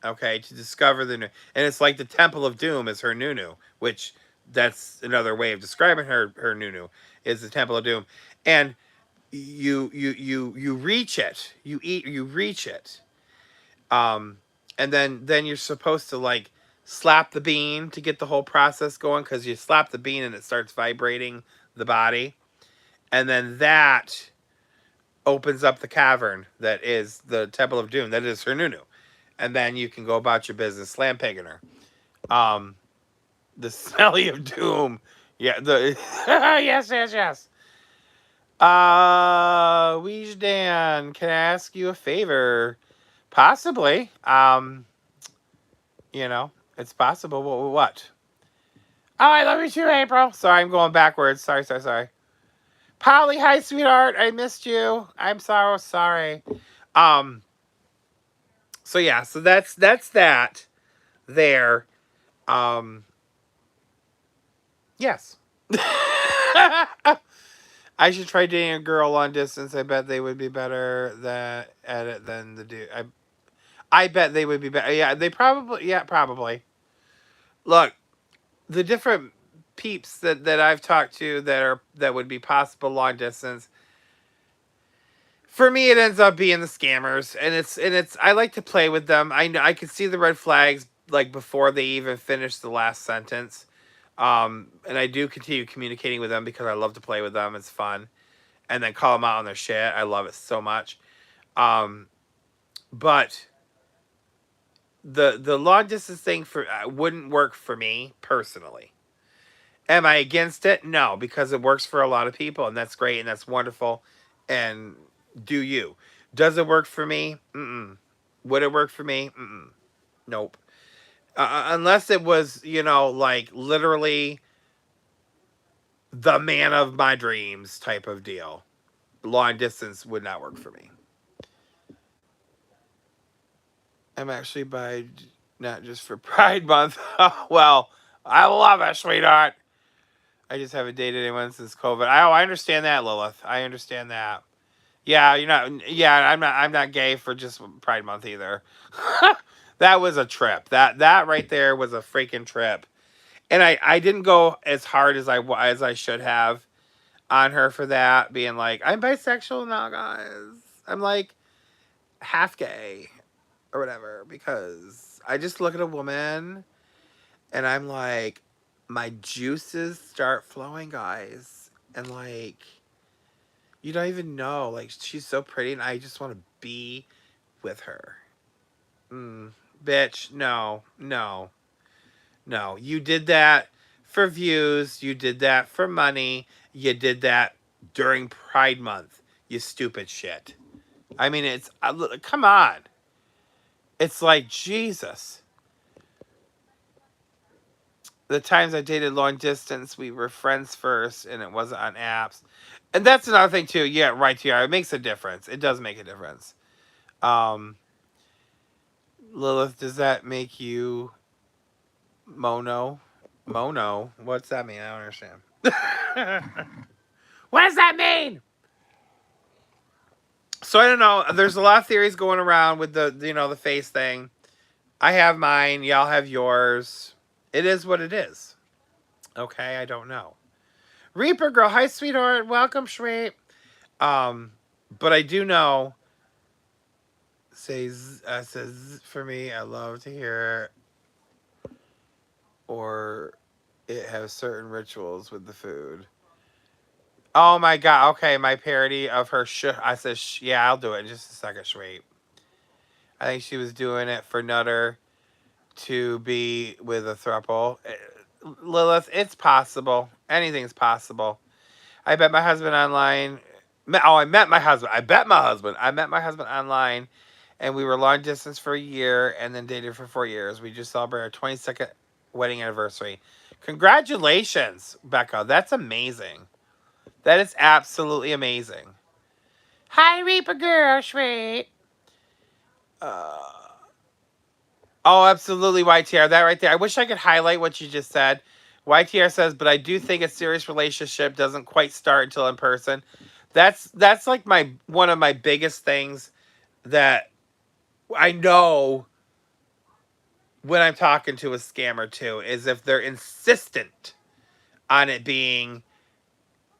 Okay, to discover the new, and it's like the Temple of Doom is her new, which that's another way of describing her new is the Temple of Doom, and you reach it, you reach it, um, and then you're supposed to like slap the bean to get the whole process going, because you slap the bean and it starts vibrating the body. And then that opens up the cavern that is the Temple of Doom, that is her Nunu. And then you can go about your business slam pegging her. The Smelly of Doom. Yeah, the yes, yes, yes. Weejdan, can I ask you a favor? Possibly. You know, it's possible. What? Oh, I love you too, April. Sorry, I'm going backwards. Sorry. Polly, hi, sweetheart. I missed you. I'm so sorry. Um. So yeah. So that's that. There. Um. Yes. I should try dating a girl long distance. I bet they would be better at it than the dude. I bet they would be better. Yeah, they probably. Yeah, probably. Look, the different peeps that I've talked to that would be possible long distance. For me, it ends up being the scammers, and it's. I like to play with them. I know I can see the red flags like before they even finish the last sentence. And I do continue communicating with them because I love to play with them. It's fun, and then call them out on their shit. I love it so much. Um, but the long distance thing wouldn't work for me personally. Am I against it? No, because it works for a lot of people, and that's great and that's wonderful. And do you? Does it work for me? Mm-mm. Would it work for me? Mm-mm. Nope. Unless it was, like literally the man of my dreams type of deal. Long distance would not work for me. I'm actually by not just for Pride Month. Well, I love it, sweetheart. I just haven't dated anyone since COVID. I understand that, Lilith. I understand that. Yeah, you're not. Yeah, I'm not gay for just Pride Month either. That was a trip. That right there was a freaking trip. And I didn't go as hard as I should have on her for that, being like, I'm bisexual now, guys. I'm like half gay or whatever, because I just look at a woman and I'm like, my juices start flowing, guys. And like, you don't even know. Like, she's so pretty and I just want to be with her. Bitch, no, no, no. You did that for views. You did that for money. You did that during Pride Month. You stupid shit. I mean, come on. It's like, Jesus. The times I dated long distance, we were friends first, and it wasn't on apps. And that's another thing too. Yeah, right, TR. It makes a difference. It does make a difference. Um, Lilith, does that make you mono? Mono? What's that mean? I don't understand. What does that mean? So I don't know. There's a lot of theories going around with the face thing. I have mine. Y'all have yours. It is what it is. Okay, I don't know. Reaper girl, hi sweetheart, welcome, sweet. But I do know. Says for me, I love to hear, or it has certain rituals with the food. Oh my god. Okay, my parody of her. I said, yeah, I'll do it in just a second, sweet. I think she was doing it for Nutter to be with a throuple. Lilith, it's possible. Anything's possible. I bet my husband online. I met my husband. I met my husband online, and we were long distance for a year and then dated for 4 years. We just celebrated our 22nd wedding anniversary. Congratulations, Becca. That's amazing. That is absolutely amazing. Hi, Reaper girl, sweet. Oh, absolutely, YTR. That right there. I wish I could highlight what you just said. YTR says, but I do think a serious relationship doesn't quite start until in person. That's like one of my biggest things that I know when I'm talking to a scammer too, is if they're insistent on it being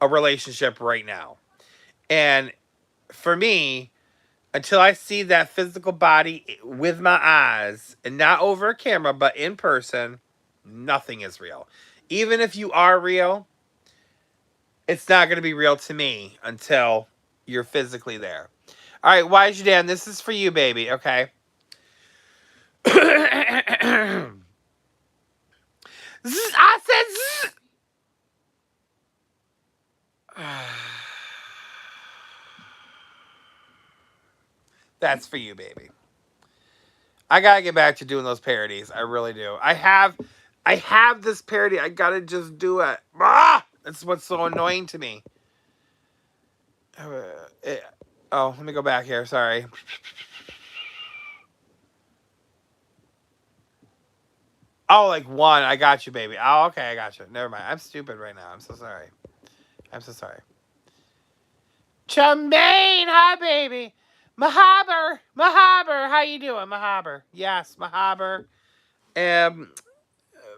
a relationship right now. And for me, until I see that physical body with my eyes, and not over a camera, but in person, nothing is real. Even if you are real, it's not going to be real to me until you're physically there. All right, Wise Dan, this is for you, baby, okay? I said that's for you, baby. I gotta get back to doing those parodies. I really do. I have this parody. I gotta just do it. Ah! That's what's so annoying to me. Oh, let me go back here. Sorry. Oh, like one. I got you, baby. Oh, okay, I got you. Never mind. I'm stupid right now. I'm so sorry. I'm so sorry. Chamaine, hi, baby. Mahaber, how you doing, Mahaber? Yes, Mahaber.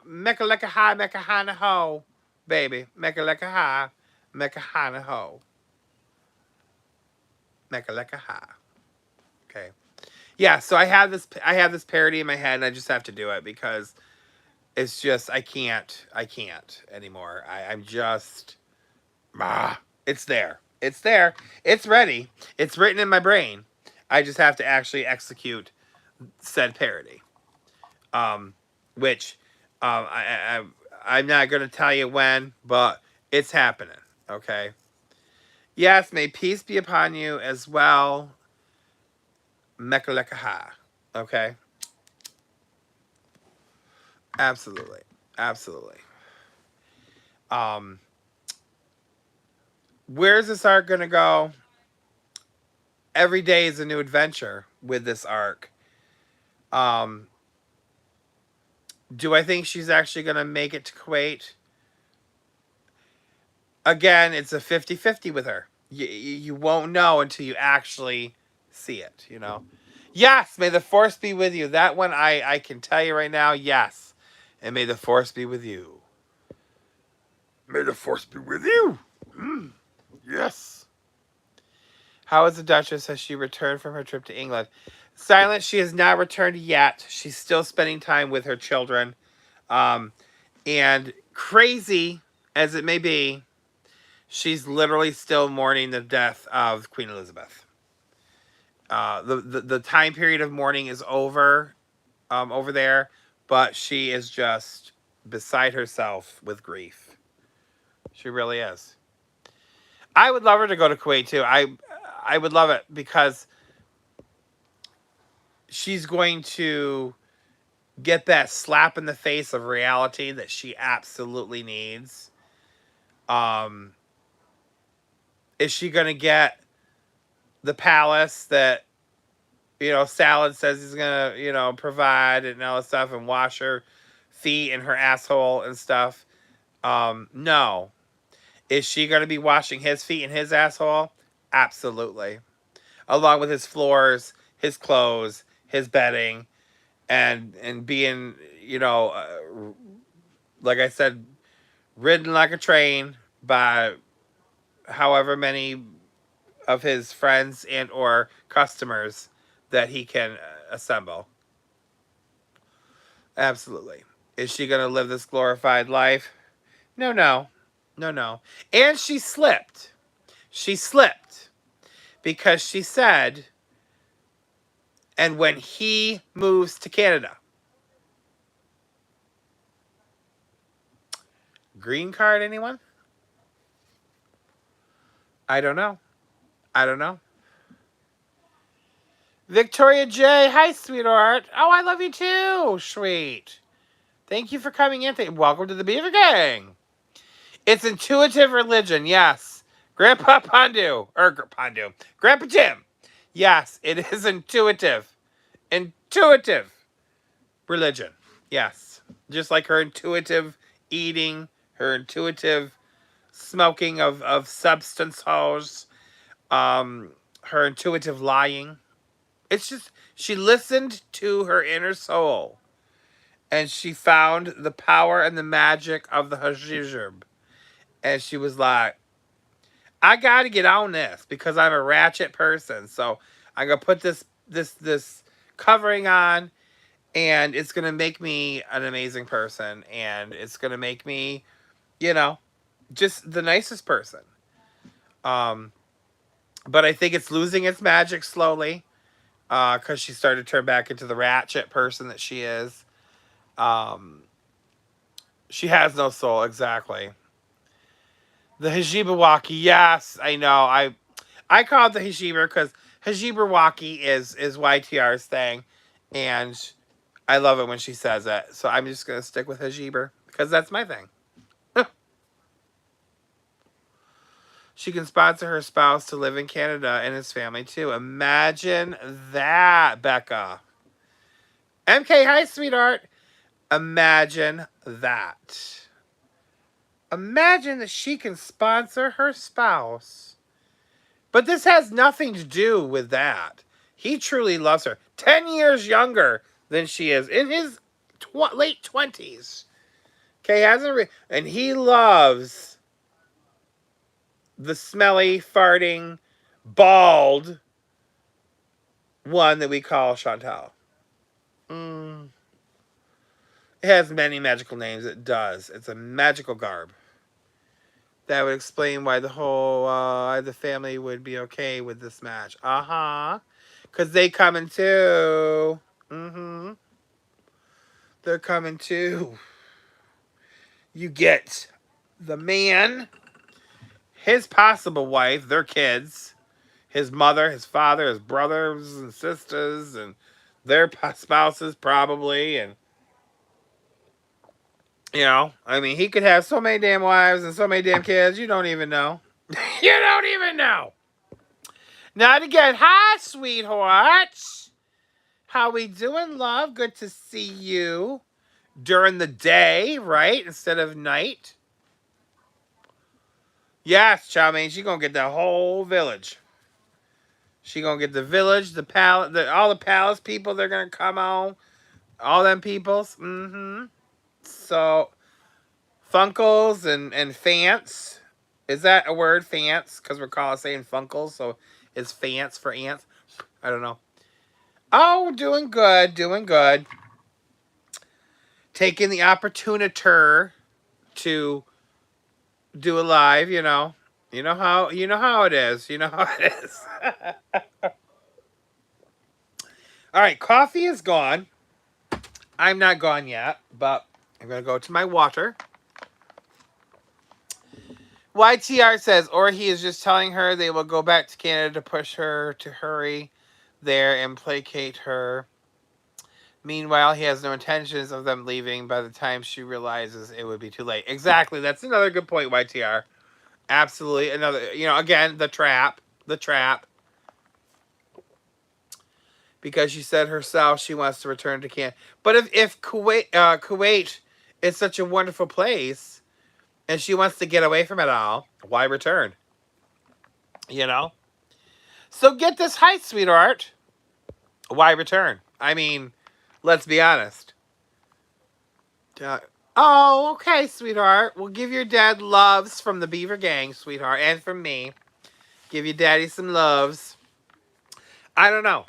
Mecca lecca hi, mecca hana ho, baby. Mecca lecca hi, mecca hana ho. Mecca lecca hi. Okay. Yeah, so I have this parody in my head, and I just have to do it because it's just I can't anymore. I'm just it's there. It's there. It's ready. It's written in my brain. I just have to actually execute said parody. Which I'm not gonna tell you when, but it's happening. Okay. Yes, may peace be upon you as well. Mekalekaha. Okay. Absolutely. Absolutely. Um, where's this arc gonna go? Every day is a new adventure with this arc. Um, do I think she's actually gonna make it to Kuwait? Again, it's a 50-50 with her. You won't know until you actually see it, you know? Yes, may the force be with you. That one I can tell you right now, yes. And may the force be with you. May the force be with you. Yes. How is the Duchess? Has she returned from her trip to England? Silent, she has not returned yet. She's still spending time with her children. And crazy as it may be, she's literally still mourning the death of Queen Elizabeth. The time period of mourning is over there, but she is just beside herself with grief. She really is. I would love her to go to Kuwait too. I would love it because she's going to get that slap in the face of reality that she absolutely needs. Is she going to get the palace that Salad says he's gonna, provide and all this stuff and wash her feet and her asshole and stuff? No. Is she gonna be washing his feet and his asshole? Absolutely. Along with his floors, his clothes, his bedding, and being, like I said, ridden like a train by however many of his friends and or customers that he can assemble. Absolutely. Is she going to live this glorified life? No, no. No, no. And she slipped. She slipped because she said, and when he moves to Canada. Green card, anyone? I don't know. I don't know. Victoria J. Hi, sweetheart. Oh, I love you too. Sweet. Thank you for coming in. Welcome to the Beaver Gang. It's intuitive religion, yes. Grandpa Pandu. Grandpa Jim. Yes, it is intuitive. Intuitive religion. Yes. Just like her intuitive eating, her intuitive smoking of substances, her intuitive lying. It's just, she listened to her inner soul and she found the power and the magic of the Hajijib. And she was like, I got to get on this because I'm a ratchet person. So I'm gonna put this covering on, and it's gonna make me an amazing person, and it's gonna make me, you know, just the nicest person. Um, but I think it's losing its magic slowly, because she started to turn back into the ratchet person that she is. Um, she has no soul, exactly. The Hajibawaki, yes, I know. I call it the Hajiber because Hajibawaki is YTR's thing, and I love it when she says it. So I'm just gonna stick with Hajiber because that's my thing. She can sponsor her spouse to live in Canada and his family too. Imagine that, Becca. MK, hi, sweetheart. Imagine that. Imagine that she can sponsor her spouse. But this has nothing to do with that. He truly loves her. 10 years younger than she is in his late 20s. Okay, and he loves the smelly, farting, bald one that we call Chantal. Mm. It has many magical names. It does. It's a magical garb. That would explain why the family would be okay with this match. Uh-huh. Because they coming too. Mm-hmm. They're coming too. You get the man, his possible wife, their kids, his mother, his father, his brothers and sisters, and their spouses probably, and I mean, he could have so many damn wives and so many damn kids. You don't even know. You don't even know. Not again. Hi, sweetheart. How we doing, love? Good to see you during the day, right? Instead of night. Yes, Chow Mein, she gonna get the whole village. She gonna get the village, the palace, all the palace people. They're gonna come on. All them peoples. Mm-hmm. So, Funkles and Fants. Is that a word, Fants? Because we're saying Funkles, so is Fants for ants? I don't know. Oh, doing good, doing good. Taking the opportunity to do a live, you know how it is. You know how it is. All right, coffee is gone. I'm not gone yet, but I'm gonna go to my water. YTR says, or he is just telling her they will go back to Canada to push her to hurry there and placate her. Meanwhile, he has no intentions of them leaving by the time she realizes it would be too late. Exactly. That's another good point, YTR. Absolutely. Another, again, the trap. The trap. Because she said herself she wants to return to Canada. But if Kuwait is such a wonderful place and she wants to get away from it all, why return? So get this height, sweetheart. Why return? I mean, let's be honest. Oh, okay, sweetheart. We'll give your dad loves from the Beaver Gang, sweetheart, and from me. Give your daddy some loves. I don't know.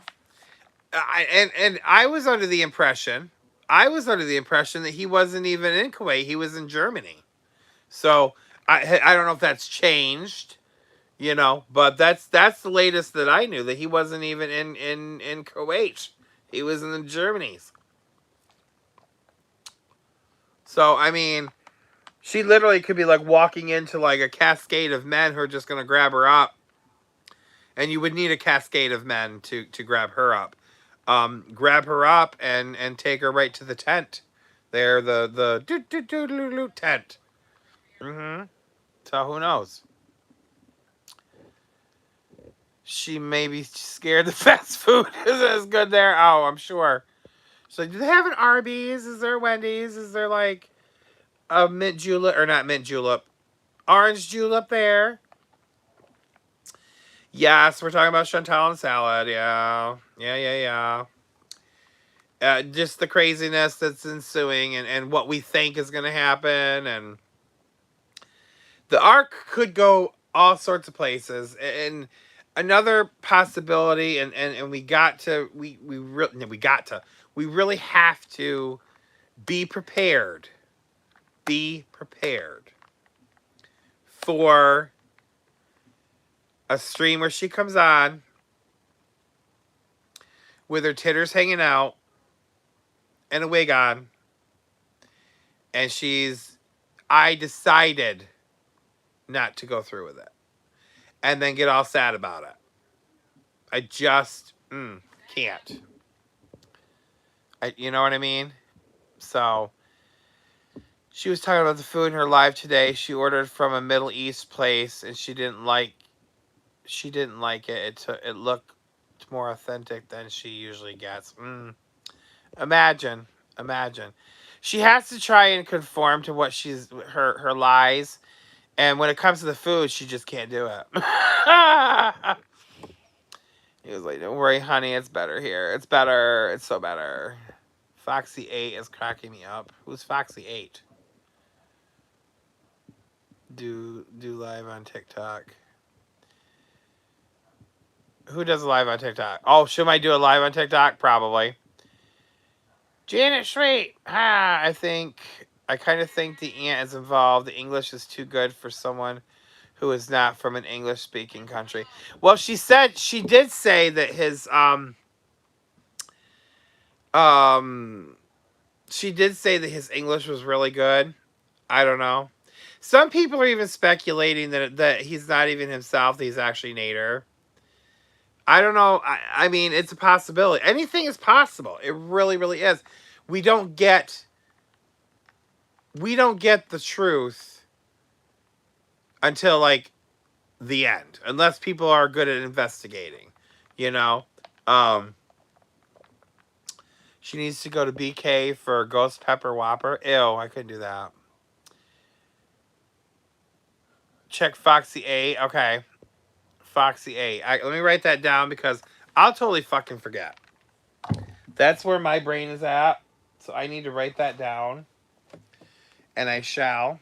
And I was under the impression, that he wasn't even in Kuwait. He was in Germany. So I don't know if that's changed, but that's the latest that I knew, that he wasn't even in Kuwait. He was in the Germany's. So I mean, she literally could be like walking into like a cascade of men who are just gonna grab her up, and you would need a cascade of men to grab her up. Grab her up and take her right to the tent. There, the tent. Mm-hmm. So who knows? She may be scared the fast food isn't as good there. Oh, I'm sure. So do they have an Arby's? Is there Wendy's? Is there like a mint julep, or not mint julep, orange julep there? Yes, we're talking about Chantal and salad. Yeah, yeah. Just the craziness that's ensuing, and what we think is going to happen, and the arc could go all sorts of places. And another possibility, and we really have to be prepared. Be prepared for a stream where she comes on with her titters hanging out and a wig on, and I decided not to go through with it, and then get all sad about it. I just can't. You know what I mean? So she was talking about the food in her live today. She ordered from a Middle East place, and she didn't like it. It looked more authentic than she usually gets. Imagine. She has to try and conform to what her lies, and when it comes to the food, she just can't do it. He was like, "Don't worry, honey, it's better here. It's better. It's so better." Foxy8 is cracking me up. Who's Foxy8? Do live on TikTok. Who does a live on TikTok? Oh, should I do a live on TikTok? Probably. Janet Sweet. I kind of think the aunt is involved. The English is too good for someone who is not from an English speaking country. Well, she did say that she did say that his English was really good. I don't know. Some people are even speculating that he's not even himself, that he's actually Nader. I don't know. I mean, it's a possibility. Anything is possible. It really, really is. We don't get the truth until like the end, unless people are good at investigating. You know, she needs to go to BK for Ghost Pepper Whopper. Ew, I couldn't do that. Check Foxy8. Okay, Foxy8. Let me write that down because I'll totally fucking forget. That's where my brain is at. So I need to write that down. And I shall.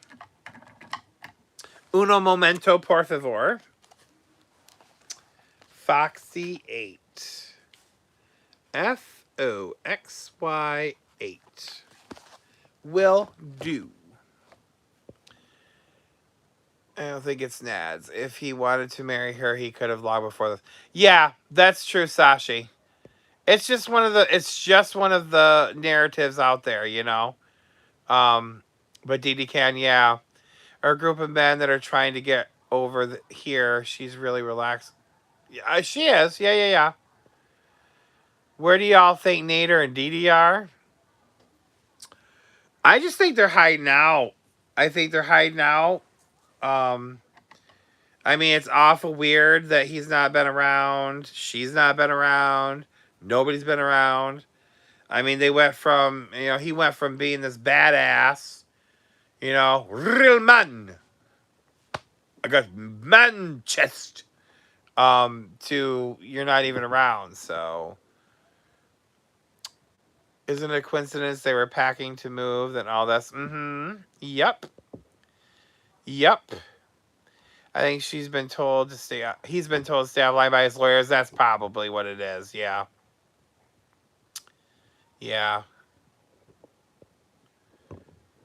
Uno momento, por favor. Foxy8. FOXY8. Will do. I don't think it's Nads. If he wanted to marry her, he could have long before this. Yeah, that's true, Sashi. It's just one of the narratives out there, you know. But Didi can, yeah. Our group of men that are trying to get over here, she's really relaxed. Yeah, she is. Yeah. Where do y'all think Nader and Didi are? I just think they're hiding out. I mean, it's awful weird that he's not been around. She's not been around. Nobody's been around. I mean, he went from being this badass, real man. I got man chest. To you're not even around, so isn't it a coincidence they were packing to move and all this? Yep. I think he's been told to stay offline by his lawyers. That's probably what it is. Yeah.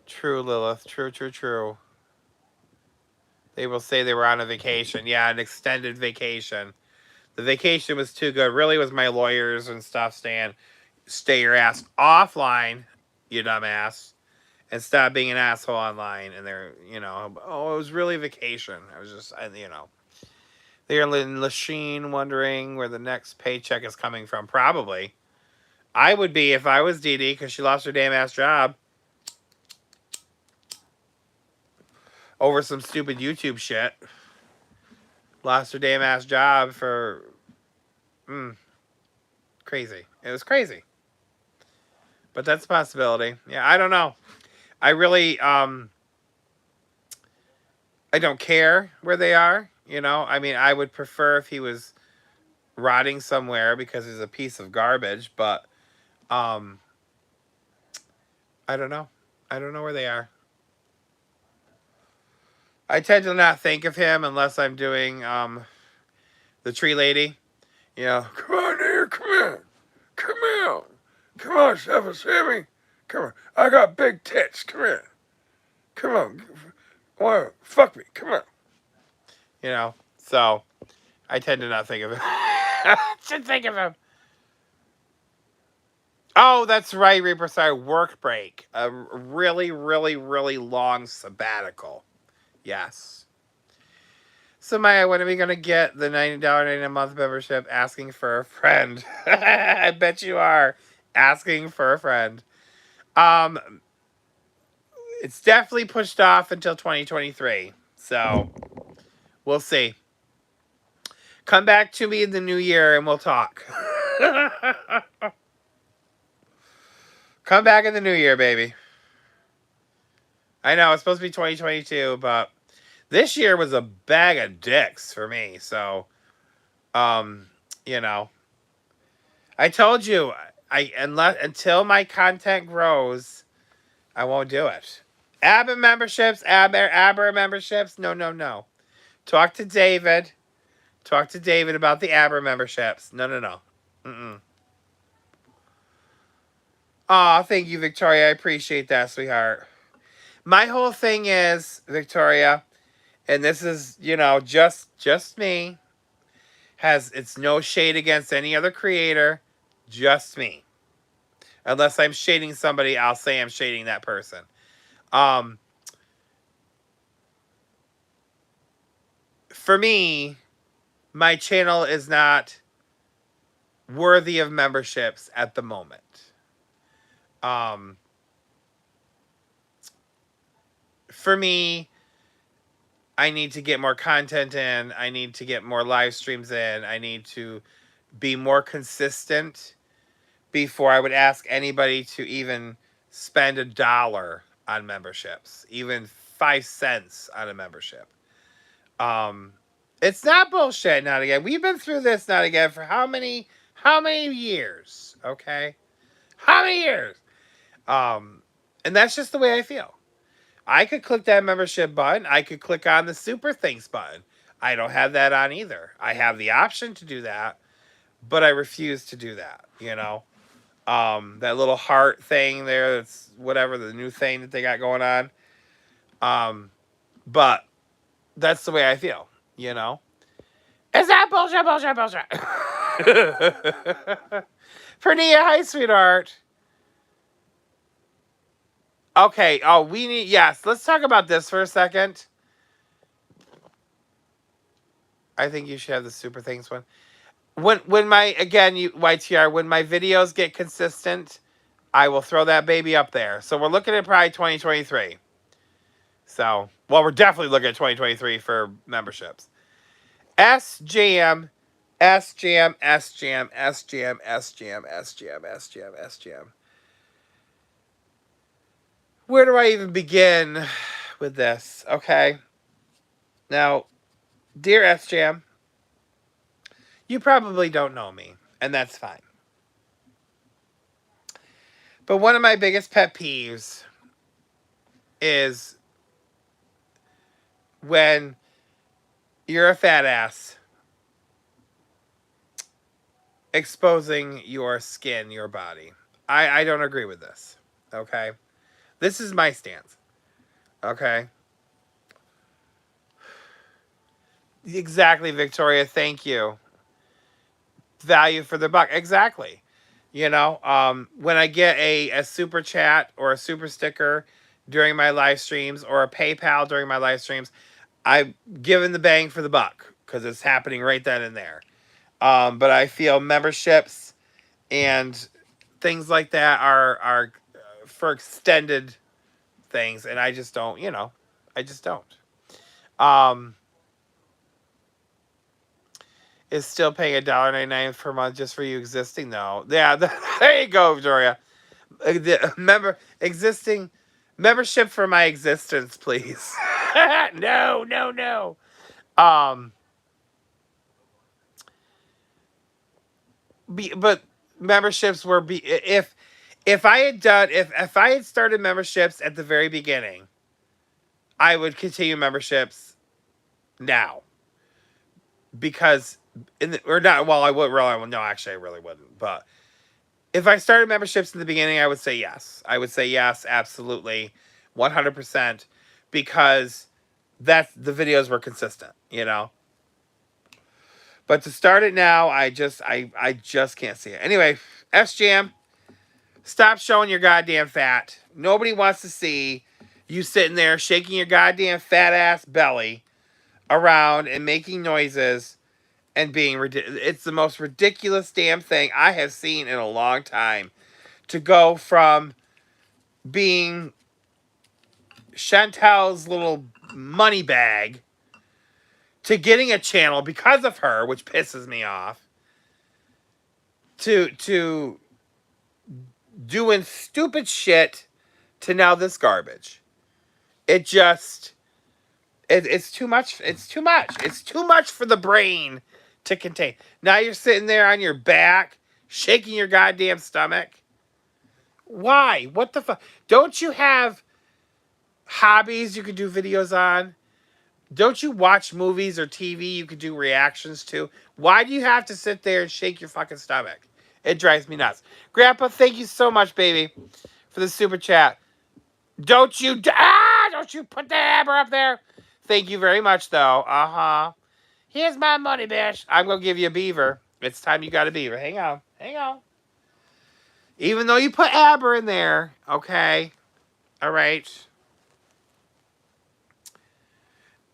True, Lilith. True. They will say they were on a vacation. Yeah, an extended vacation. The vacation was too good. Really was my lawyers and stuff saying, stay your ass offline, you dumbass, and stop being an asshole online. And they're, it was really vacation. I was just, they're in Lachine wondering where the next paycheck is coming from. Probably. I would be if I was Dee Dee because she lost her damn ass job over some stupid YouTube shit. Lost her damn ass job for crazy. It was crazy. But that's a possibility. Yeah, I don't know. I really I don't care where they are, I mean, I would prefer if he was rotting somewhere because he's a piece of garbage, but I don't know. I don't know where they are. I tend to not think of him unless I'm doing the tree lady. You know, come on here, come on, come on, come on, Seven Sammy, come on. I got big tits, come here, come on, fuck me, come on. You know, so I tend to not think of him. Should think of him. Oh, that's right, Reaper. Sorry, work break. A really, really, really long sabbatical. Yes. So, Miah, when are we going to get the $90.90 a month membership asking for a friend? I bet you are asking for a friend. It's definitely pushed off until 2023. So, we'll see. Come back to me in the new year and we'll talk. Come back in the new year, baby. I know, it's supposed to be 2022, but this year was a bag of dicks for me. So, you know, I told you, until my content grows, I won't do it. ABBA memberships, ABBA memberships, no. Talk to David. Talk to David about the ABBA memberships. No. Mm-mm. Aw, thank you, Victoria. I appreciate that, sweetheart. My whole thing is, Victoria, and this is, you know, just me, it's no shade against any other creator, just me. Unless I'm shading somebody, I'll say I'm shading that person. For me, my channel is not worthy of memberships at the moment. For me, I need to get more content in. I need to get more live streams in. I need to be more consistent before I would ask anybody to even spend $1 on memberships, even 5 cents on a membership. It's not bullshit, Not Again. We've been through this, Not Again, for how many years? Okay? How many years? And that's just the way I feel. I could click that membership button. I could click on the super thanks button. I don't have that on either. I have the option to do that, but I refuse to do that, you know? That little heart thing there, that's whatever, the new thing that they got going on. But that's the way I feel, you know? Is that bullshit? Pernia, hi, sweetheart. Okay, yes, let's talk about this for a second. I think you should have the super thanks one. When my YTR, when my videos get consistent, I will throw that baby up there. So we're looking at probably 2023. So, well, we're definitely looking at 2023 for memberships. SJM. Where do I even begin with this? Okay. Now, dear SJM, you probably don't know me, and that's fine. But one of my biggest pet peeves is when you're a fat ass exposing your skin, your body. I don't agree with this. Okay? This is my stance. Okay? Exactly, Victoria. Thank you. Value for the buck. Exactly. You know, when I get a super chat or a super sticker during my live streams or a PayPal during my live streams, I'm giving the bang for the buck because it's happening right then and there. But I feel memberships and things like that are for extended things, and I just don't, you know, I just don't. Is still paying $1.99 per month just for you existing though. Yeah, there you go, Victoria. Membership for my existence, please. No. But memberships were if I had started memberships at the very beginning, I would continue memberships now because or not. Well, I would really. No, actually, I really wouldn't. But if I started memberships in the beginning, I would say yes. I would say yes, absolutely, 100%, because the videos were consistent. But to start it now, I just can't see it. Anyway, SGM, stop showing your goddamn fat. Nobody wants to see you sitting there shaking your goddamn fat ass belly around and making noises and being ridiculous. It's the most ridiculous damn thing I have seen in a long time. To go from being Chantel's little money bag to getting a channel because of her, which pisses me off, to doing stupid shit to now this garbage. It just it's too much. It's too much. It's too much for the brain to contain. Now you're sitting there on your back, shaking your goddamn stomach. Why? What the fuck? Don't you have hobbies you could do videos on? Don't you watch movies or TV you could do reactions to? Why do you have to sit there and shake your fucking stomach? It drives me nuts. Grandpa, thank you so much, baby, for the super chat. Don't you put the hammer up there. Thank you very much, though. Uh-huh. Here's my money, bitch. I'm going to give you a beaver. It's time you got a beaver. Hang on. Hang on. Even though you put Aber in there, okay? All right.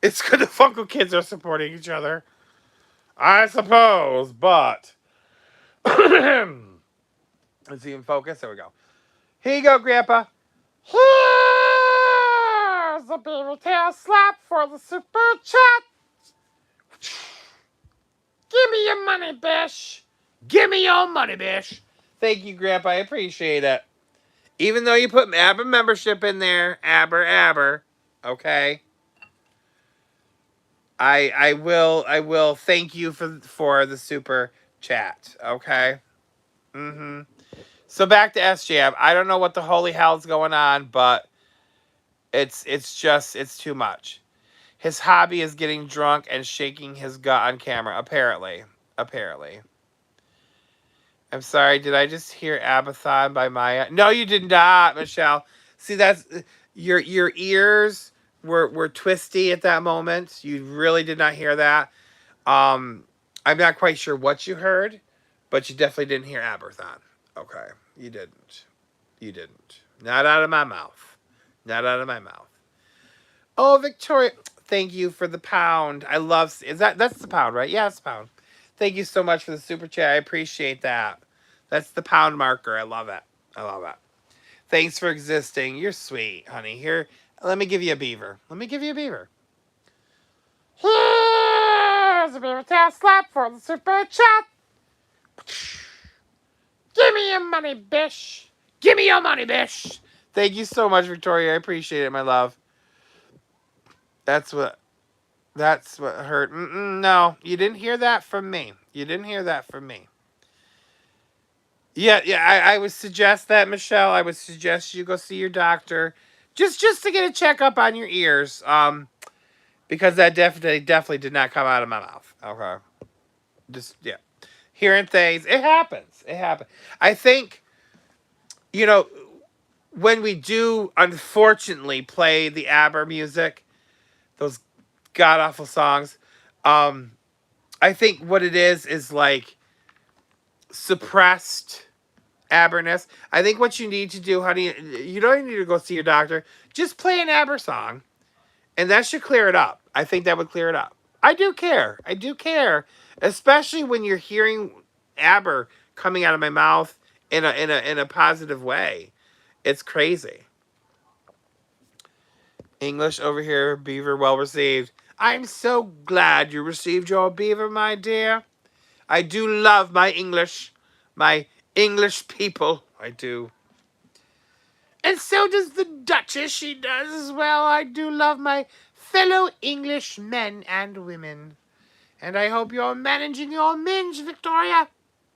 It's good the Funko kids are supporting each other. I suppose, but... Let's see in focus. There we go. Here you go, Grandpa. Here's a baby tail slap for the super chat. Give me your money, bish. Give me your money, bish. Thank you, Grandpa. I appreciate it. Even though you put Aber membership in there, Aber, okay. I will thank you for the super chat, okay. So back to SJM. I don't know what the holy hell's going on, but it's too much. His hobby is getting drunk and shaking his gut on camera. Apparently. I'm sorry. Did I just hear Abathon by Miah? No, you did not, Michelle. See, that's your ears were twisty at that moment. You really did not hear that. I'm not quite sure what you heard, but you definitely didn't hear Abathon. Okay, you didn't. You didn't. Not out of my mouth. Not out of my mouth. Oh, Victoria, thank you for the pound. I love. That's the pound, right? Yeah, it's the pound. Thank you so much for the super chat. I appreciate that. That's the pound marker. I love it. I love it. Thanks for existing. You're sweet, honey. Here, let me give you a beaver. Let me give you a beaver. Here's a beaver tail slap for the super chat. Give me your money, bish. Give me your money, bish. Thank you so much, Victoria. I appreciate it, my love. That's what hurt. No, you didn't hear that from me. You didn't hear that from me. Yeah. I would suggest that, Michelle. I would suggest you go see your doctor, just to get a checkup on your ears. Because that definitely did not come out of my mouth. Okay. Just hearing things. It happens. It happens. I think, when we do unfortunately play the Aber music, those god awful songs, I think what it is like suppressed Aberness. I think what you need to do, honey, you don't need to go see your doctor. Just play an Aber song, and that should clear it up. I think that would clear it up. I do care. Especially when you're hearing Aber coming out of my mouth in a positive way. It's crazy. English over here, beaver, well received. I'm so glad you received your beaver, my dear. I do love my English people. I do. And so does the Duchess. She does as well. I do love my fellow English men and women. And I hope you're managing your minge, Victoria.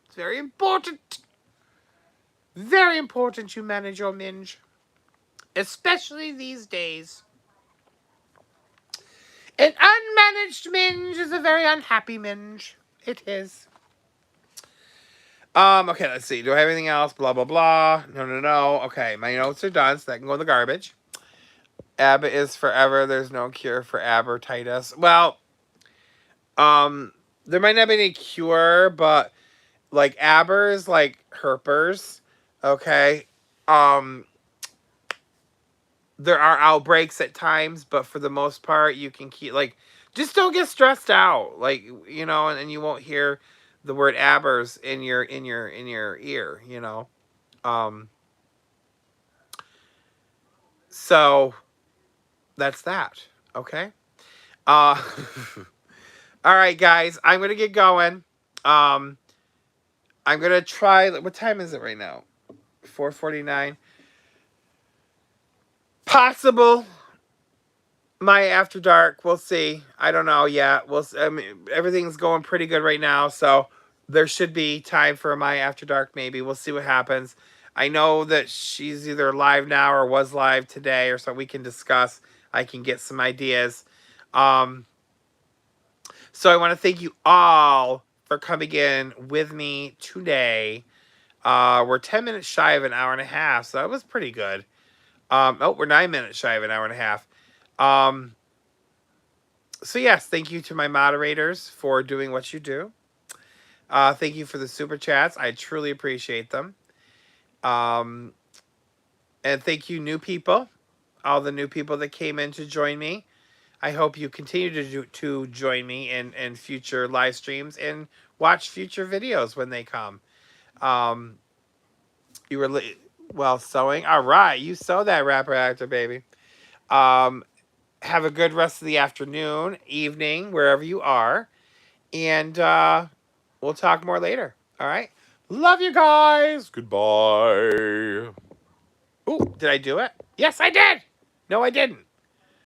It's very important. Very important you manage your minge. Especially these days. An unmanaged minge is a very unhappy minge. It is. Okay, let's see. Do I have anything else? Blah, blah, blah. No. Okay, my notes are done, so that can go in the garbage. Abbott is forever. There's no cure for abortitis. Well, there might not be any cure, but like abbers, like herpers, okay? Um, there are outbreaks at times, but for the most part, you can keep, like, just don't get stressed out, like, you know, and you won't hear the word abbers in your ear, you know. So that's that. Okay. Uh all right, guys, I'm gonna get going. Um I'm gonna try, what time is it right now? 4:49. Possible my after dark. We'll see. I don't know yet. I mean, everything's going pretty good right now, so there should be time for my after dark. Maybe we'll see what happens. I know that she's either live now or was live today, or so we can discuss. I can get some ideas. So I want to thank you all for coming in with me today. We're 10 minutes shy of an hour and a half, so that was pretty good. We're 9 minutes shy of an hour and a half. So yes, thank you to my moderators for doing what you do. Thank you for the super chats. I truly appreciate them. And thank you, new people, all the new people that came in to join me. I hope you continue to join me in future live streams and watch future videos when they come. You were well sewing. All right, you sew that rapper actor, baby. Have a good rest of the afternoon, evening, wherever you are. And we'll talk more later. All right. Love you guys. Goodbye. Ooh, did I do it? Yes, I did. No, I didn't.